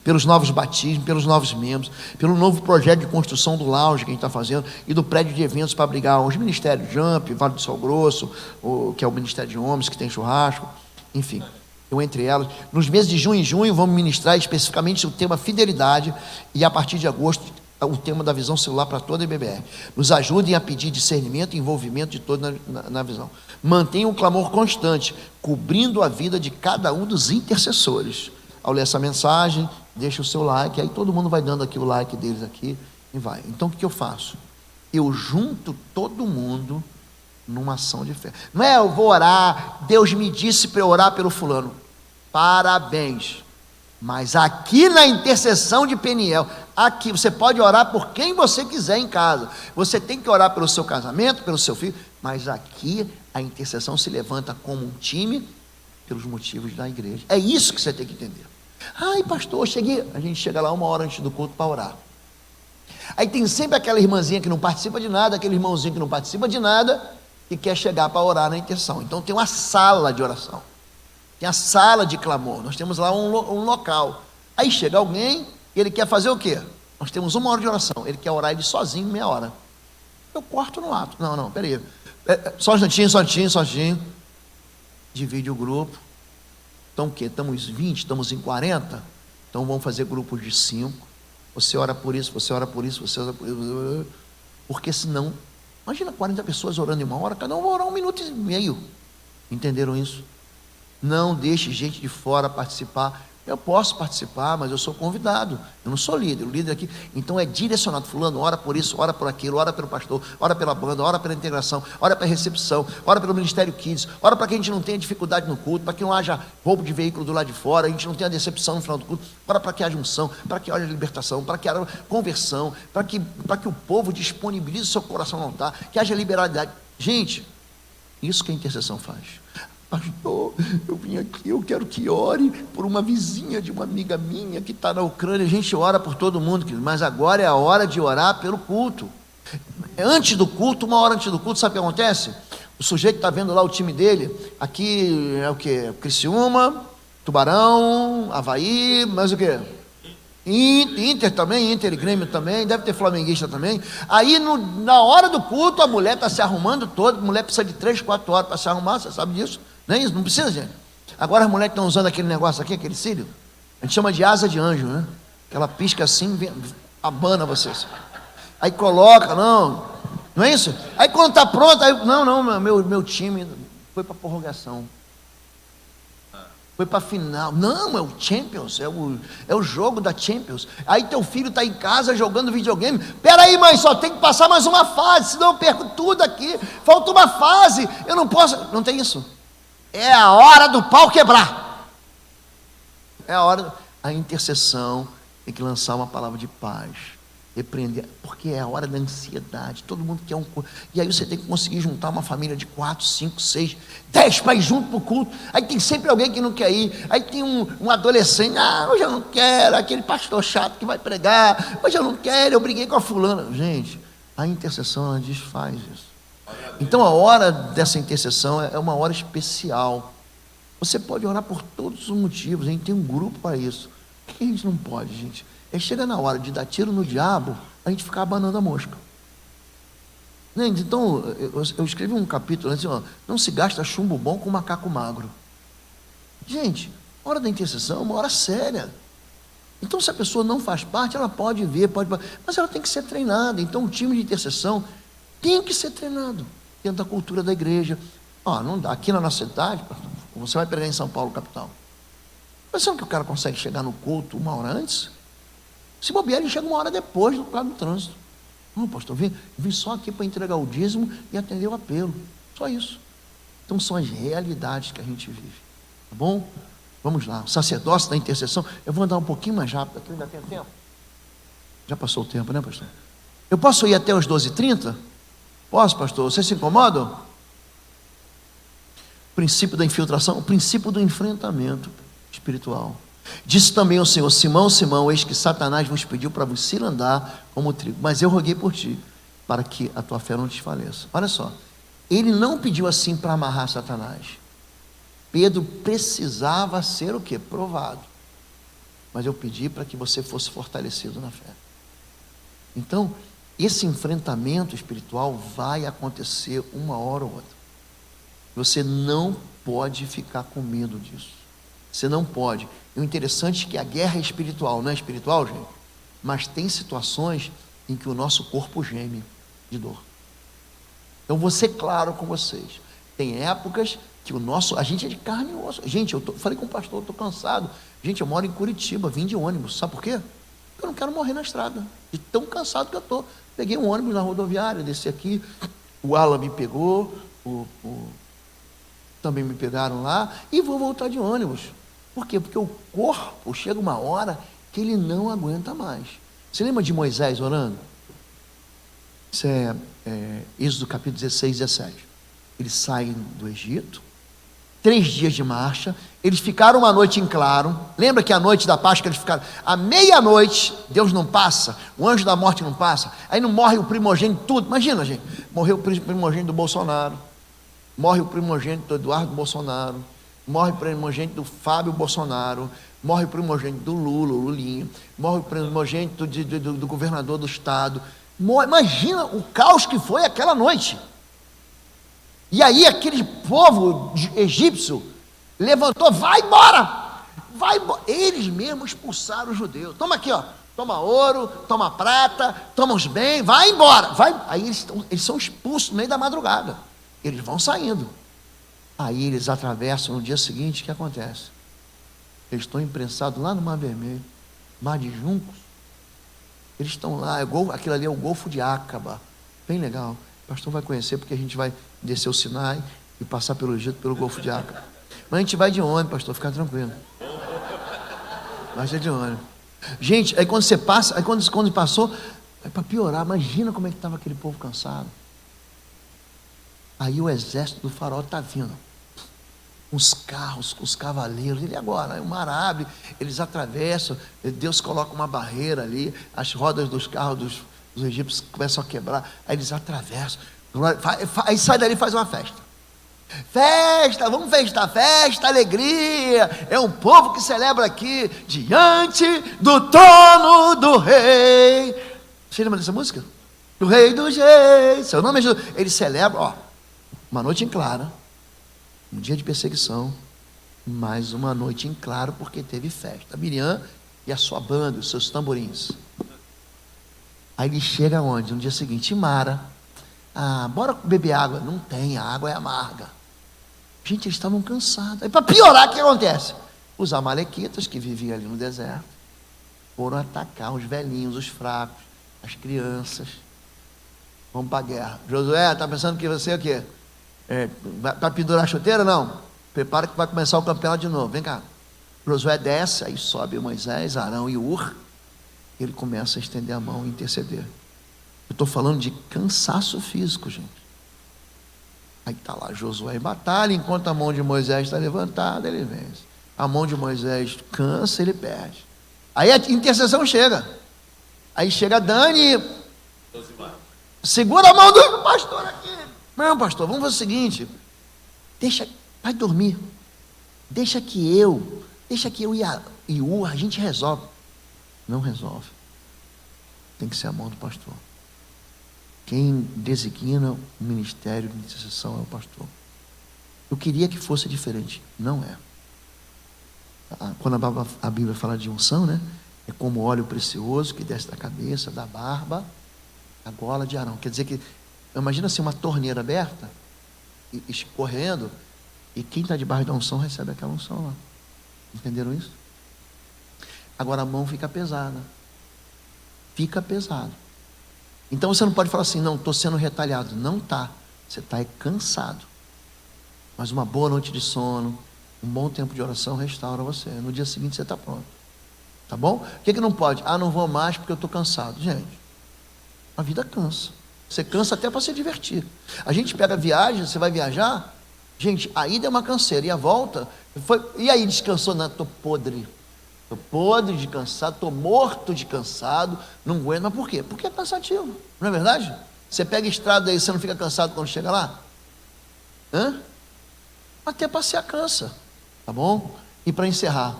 [SPEAKER 1] Pelos novos batismos, pelos novos membros, pelo novo projeto de construção do lounge que a gente está fazendo e do prédio de eventos para abrigar os ministérios Jump, Vale do Sol Grosso, que é o Ministério de Homens, que tem churrasco, enfim, eu entre elas. Nos meses de junho e junho vamos ministrar especificamente o tema fidelidade e a partir de agosto o tema da visão celular para toda a IBBR. Nos ajudem a pedir discernimento e envolvimento de todos na visão. Mantenham um clamor constante, cobrindo a vida de cada um dos intercessores. Ao ler essa mensagem, deixa o seu like, aí todo mundo vai dando aqui o like deles aqui e vai. Então o que eu faço? Eu junto todo mundo numa ação de fé. Não é eu vou orar, Deus me disse para eu orar pelo fulano. Parabéns. Mas aqui na intercessão de Peniel, aqui você pode orar por quem você quiser em casa. Você tem que orar pelo seu casamento, pelo seu filho, mas aqui a intercessão se levanta como um time pelos motivos da igreja. É isso que você tem que entender. Ai, pastor, cheguei. A gente chega lá 1 hora antes do culto para orar. Aí tem sempre aquela irmãzinha que não participa de nada, aquele irmãozinho que não participa de nada e quer chegar para orar na intercessão. Então tem uma sala de oração. Tem a sala de clamor, nós temos lá um local. Aí chega alguém e ele quer fazer o quê? Nós temos 1 hora de oração, ele quer orar ele sozinho, meia hora. Eu corto no ato. Não, peraí. Só um instantinho. Divide o grupo. Então o quê? Estamos 20, estamos em 40. Então vamos fazer grupos de 5. Você ora por isso, você ora por isso, você ora por isso. Porque senão, imagina 40 pessoas orando em uma hora, cada um vai orar 1 minuto e meio. Entenderam isso? Não deixe gente de fora participar. Eu posso participar, mas eu sou convidado. Eu não sou líder. O líder aqui, então é direcionado. Fulano, ora por isso, ora por aquilo, ora pelo pastor, ora pela banda, ora pela integração, ora pela recepção, ora pelo Ministério Kids, ora para que a gente não tenha dificuldade no culto, para que não haja roubo de veículo do lado de fora, a gente não tenha decepção no final do culto, ora para que haja unção, para que haja libertação, para que haja conversão, para que o povo disponibilize o seu coração no altar, que haja liberalidade. Gente, isso que a intercessão faz. Pastor, eu vim aqui, eu quero que ore por uma vizinha de uma amiga minha que está na Ucrânia. A gente ora por todo mundo, mas agora é a hora de orar pelo culto. Antes do culto, 1 hora antes do culto, sabe o que acontece? O sujeito está vendo lá o time dele. Aqui é o que? Criciúma, Tubarão, Avaí, mas o que? Inter também, Inter e Grêmio também, deve ter flamenguista também. Aí na hora do culto a mulher está se arrumando toda. A mulher precisa de 3, 4 horas para se arrumar, você sabe disso? Não é isso? Não precisa, gente. Agora as mulheres estão usando aquele negócio aqui, aquele cílio, a gente chama de asa de anjo, né? Que ela pisca assim, abana vocês. Aí coloca, não é isso? Aí quando está pronto, aí, não, meu time foi para prorrogação. Foi para a final. Não, é o Champions, é o jogo da Champions. Aí teu filho está em casa jogando videogame. Peraí, mãe, só tem que passar mais uma fase, senão eu perco tudo aqui. Falta uma fase, eu não posso. Não tem isso. É a hora do pau quebrar. É a hora. A intercessão tem que lançar uma palavra de paz. Repreender, porque é a hora da ansiedade. Todo mundo quer um culto. E aí você tem que conseguir juntar uma família de 4, 5, 6, 10 para ir junto para o culto. Aí tem sempre alguém que não quer ir. Aí tem um adolescente, hoje eu não quero, aquele pastor chato que vai pregar, hoje eu não quero, eu briguei com a fulana. Gente, a intercessão ela desfaz isso. Então a hora dessa intercessão é uma hora especial. Você pode orar por todos os motivos, a gente tem um grupo para isso. Por que a gente não pode, gente? Chega na hora de dar tiro no diabo, a gente fica abanando a mosca. Então, eu escrevi um capítulo assim, não se gasta chumbo bom com macaco magro. Gente, a hora da intercessão é uma hora séria. Então, se a pessoa não faz parte, ela pode ver, mas ela tem que ser treinada. Então, o time de intercessão tem que ser treinado dentro da cultura da igreja. Não dá. Aqui na nossa cidade, você vai pregar em São Paulo, capital. Mas sabe que o cara consegue chegar no culto 1 hora antes? Se bobear, ele chega 1 hora depois do lado do trânsito. Não, pastor, eu vim só aqui para entregar o dízimo e atender o apelo. Só isso. Então são as realidades que a gente vive. Tá bom? Vamos lá. O sacerdócio da intercessão. Eu vou andar um pouquinho mais rápido aqui, ainda tem tempo? Já passou o tempo, né, pastor? Eu posso ir até os 12h30? Posso, pastor? Vocês se incomodam? O princípio da infiltração, o princípio do enfrentamento espiritual. Disse também o Senhor: Simão, Simão, eis que Satanás vos pediu para vos cirandar como trigo, mas eu roguei por ti, para que a tua fé não desfaleça. Olha só, ele não pediu assim para amarrar Satanás. Pedro precisava ser o quê? Provado. Mas eu pedi para que você fosse fortalecido na fé. Então, esse enfrentamento espiritual vai acontecer 1 hora ou outra. Você não pode ficar com medo disso. Você não pode. E o interessante é que a guerra é espiritual, não é espiritual, gente? Mas tem situações em que o nosso corpo geme de dor. Então vou ser claro com vocês. Tem épocas que a gente é de carne e osso. Gente, falei com o pastor, eu estou cansado. Gente, eu moro em Curitiba, vim de ônibus. Sabe por quê? Porque eu não quero morrer na estrada. De tão cansado que eu estou. Peguei um ônibus na rodoviária, desci aqui. O Alan me pegou, também me pegaram lá. E vou voltar de ônibus. Por quê? Porque o corpo chega uma hora que ele não aguenta mais. Você lembra de Moisés orando? Isso é Êxodo capítulo 16, 17. Eles saem do Egito, 3 dias de marcha, eles ficaram uma noite em claro. Lembra que a noite da Páscoa eles ficaram, à meia-noite, Deus não passa, o anjo da morte não passa, aí não morre o primogênito, tudo. Imagina, gente, morreu o primogênito do Bolsonaro, morre o primogênito do Eduardo Bolsonaro, morre o primogênito do Fábio Bolsonaro, morre o primogênito do Lula, o Lulinha, morre o primogênito do governador do estado. Imagina o caos que foi aquela noite. E aí aquele povo egípcio levantou: vai embora, vai embora. Eles mesmos expulsaram os judeus. Toma aqui, ó. Toma ouro, toma prata, toma os bens, vai embora. Vai. Aí eles são expulsos no meio da madrugada. Eles vão saindo. Aí eles atravessam no dia seguinte, o que acontece? Eles estão imprensados lá no Mar Vermelho, Mar de Juncos. Eles estão lá, aquilo ali é o Golfo de Acaba. Bem legal. O pastor vai conhecer, porque a gente vai descer o Sinai e passar pelo Egito, pelo Golfo de Acaba. Mas a gente vai de ônibus, pastor, fica tranquilo. Vai ser de ônibus. Gente, aí quando você passa, aí quando passou, é para piorar, imagina como é que estava aquele povo cansado. Aí o exército do faraó está vindo, os carros, com os cavaleiros, ele agora, o mar abre, eles atravessam, Deus coloca uma barreira ali, as rodas dos carros dos egípcios começam a quebrar, aí eles atravessam, aí sai dali e faz uma festa. Festa, vamos festar, festa, alegria, é um povo que celebra aqui, diante do trono do rei. Você lembra dessa música? Do rei dos reis, seu nome é Jesus. Eles celebram, ó, uma noite em claro, um dia de perseguição, mais uma noite em claro, porque teve festa. Miriam e a sua banda, os seus tamborins. Aí ele chega onde? No dia seguinte, Mara, bora beber água. Não tem, a água é amarga. Gente, eles estavam cansados. Aí para piorar, o que acontece? Os amalequitas que viviam ali no deserto foram atacar os velhinhos, os fracos, as crianças. Vamos para a guerra. Josué, está pensando que você é o quê? Para pendurar a chuteira? Não. Prepara que vai começar o campeonato de novo. Vem cá. Josué desce, aí sobe Moisés, Arão e Ur. Ele começa a estender a mão e interceder. Eu estou falando de cansaço físico, gente. Aí está lá Josué em batalha, enquanto a mão de Moisés está levantada, ele vence. A mão de Moisés cansa, ele perde. Aí a intercessão chega. Aí chega Dani, segura a mão do pastor aqui. Não, pastor, vamos fazer o seguinte, vai dormir. Deixa que eu e o a gente resolve. Não resolve. Tem que ser a mão do pastor. Quem designa o ministério de intercessão é o pastor. Eu queria que fosse diferente. Não é. Quando a Bíblia fala de unção, né? É como óleo precioso que desce da cabeça, da barba, a gola de Arão. Quer dizer que, imagina assim, uma torneira aberta, escorrendo, e quem está debaixo da unção recebe aquela unção lá. Entenderam isso? Agora a mão fica pesada. Fica pesado. Então você não pode falar assim, não, estou sendo retalhado. Não está. Você está cansado. Mas uma boa noite de sono, um bom tempo de oração restaura você. No dia seguinte você está pronto. Tá bom? O que não pode? Não vou mais porque eu estou cansado. Gente, a vida cansa. Você cansa até para se divertir. A gente pega a viagem, você vai viajar, gente, a ida é uma canseira, e a volta, e aí descansou? Não, estou podre. Estou podre de cansado, estou morto de cansado, não aguento. Mas por quê? Porque é cansativo, não é verdade? Você pega a estrada aí, você não fica cansado quando chega lá? Até passear cansa, tá bom? E para encerrar,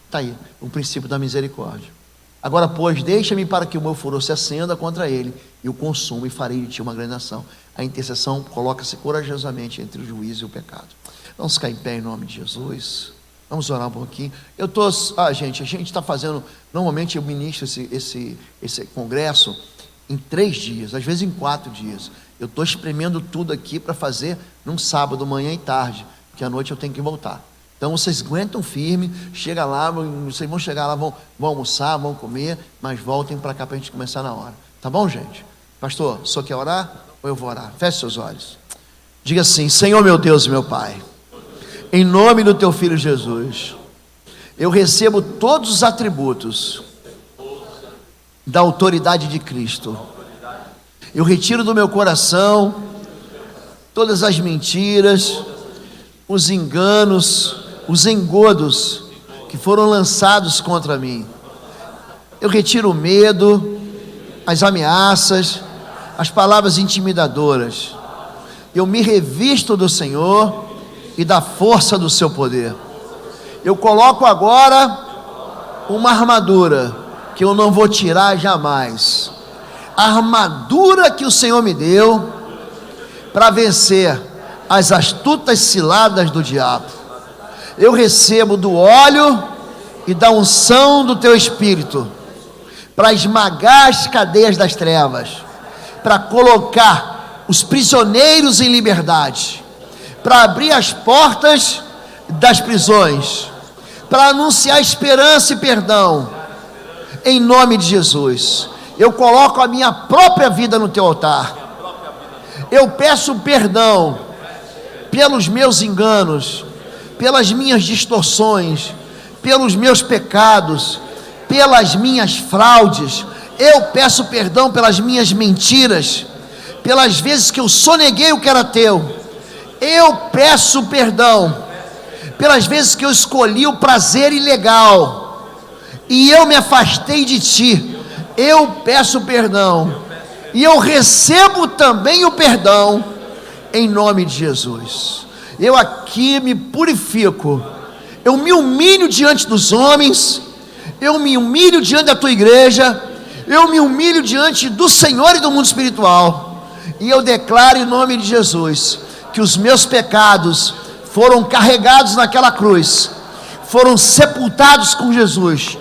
[SPEAKER 1] está aí, o princípio da misericórdia. Agora, pois, deixa-me para que o meu furor se acenda contra ele, e o consumo, e farei de ti uma grande nação. A intercessão coloca-se corajosamente entre o juízo e o pecado. Vamos ficar em pé em nome de Jesus. Vamos orar um pouquinho. Gente, a gente está fazendo, normalmente eu ministro esse congresso em 3 dias, às vezes em 4 dias. Eu estou espremendo tudo aqui para fazer num sábado, manhã e tarde, porque à noite eu tenho que voltar. Então vocês aguentam firme, chega lá, vocês vão chegar lá, vão almoçar, vão comer, mas voltem para cá para a gente começar na hora. Tá bom, gente? Pastor, só quer orar? Ou eu vou orar? Feche seus olhos. Diga assim: Senhor meu Deus e meu Pai, em nome do teu Filho Jesus, eu recebo todos os atributos da autoridade de Cristo. Eu retiro do meu coração todas as mentiras, os enganos, os engodos que foram lançados contra mim. Eu retiro o medo, as ameaças, as palavras intimidadoras. Eu me revisto do Senhor e da força do seu poder. Eu coloco agora uma armadura que eu não vou tirar jamais. A armadura que o Senhor me deu para vencer as astutas ciladas do diabo. eu recebo do óleo e da unção do teu Espírito, para esmagar as cadeias das trevas, para colocar os prisioneiros em liberdade, para abrir as portas das prisões, para anunciar esperança e perdão, em nome de Jesus. Eu coloco a minha própria vida no teu altar, eu peço perdão pelos meus enganos, pelas minhas distorções, pelos meus pecados, pelas minhas fraudes. Eu peço perdão pelas minhas mentiras, pelas vezes que eu soneguei o que era teu. Eu peço perdão pelas vezes que eu escolhi o prazer ilegal e eu me afastei de ti. Eu peço perdão e eu recebo também o perdão em nome de Jesus. Eu aqui me purifico, eu me humilho diante dos homens, eu me humilho diante da tua igreja, eu me humilho diante do Senhor e do mundo espiritual, e eu declaro em nome de Jesus, que os meus pecados foram carregados naquela cruz, foram sepultados com Jesus,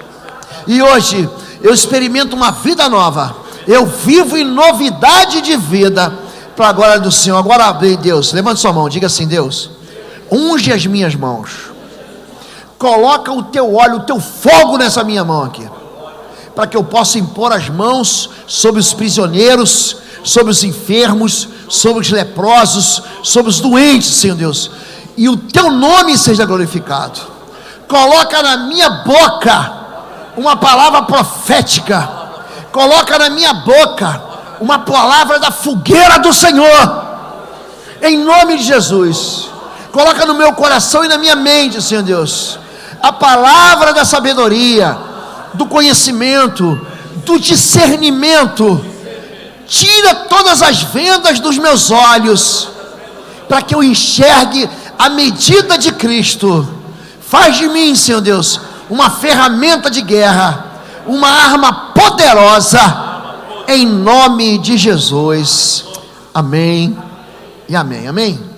[SPEAKER 1] e hoje eu experimento uma vida nova, eu vivo em novidade de vida, para a glória do Senhor. Agora, Deus, levante sua mão, diga assim: Deus, unge as minhas mãos, coloca o teu óleo, o teu fogo nessa minha mão aqui, para que eu possa impor as mãos sobre os prisioneiros, sobre os enfermos, sobre os leprosos, sobre os doentes, Senhor Deus, e o teu nome seja glorificado. Coloca na minha boca uma palavra profética, coloca na minha boca uma palavra da fogueira do Senhor, em nome de Jesus. Coloca no meu coração e na minha mente, Senhor Deus, a palavra da sabedoria, do conhecimento, do discernimento. Tira todas as vendas dos meus olhos, para que eu enxergue a medida de Cristo. Faz de mim, Senhor Deus, uma ferramenta de guerra, uma arma poderosa, em nome de Jesus. Amém e amém. Amém.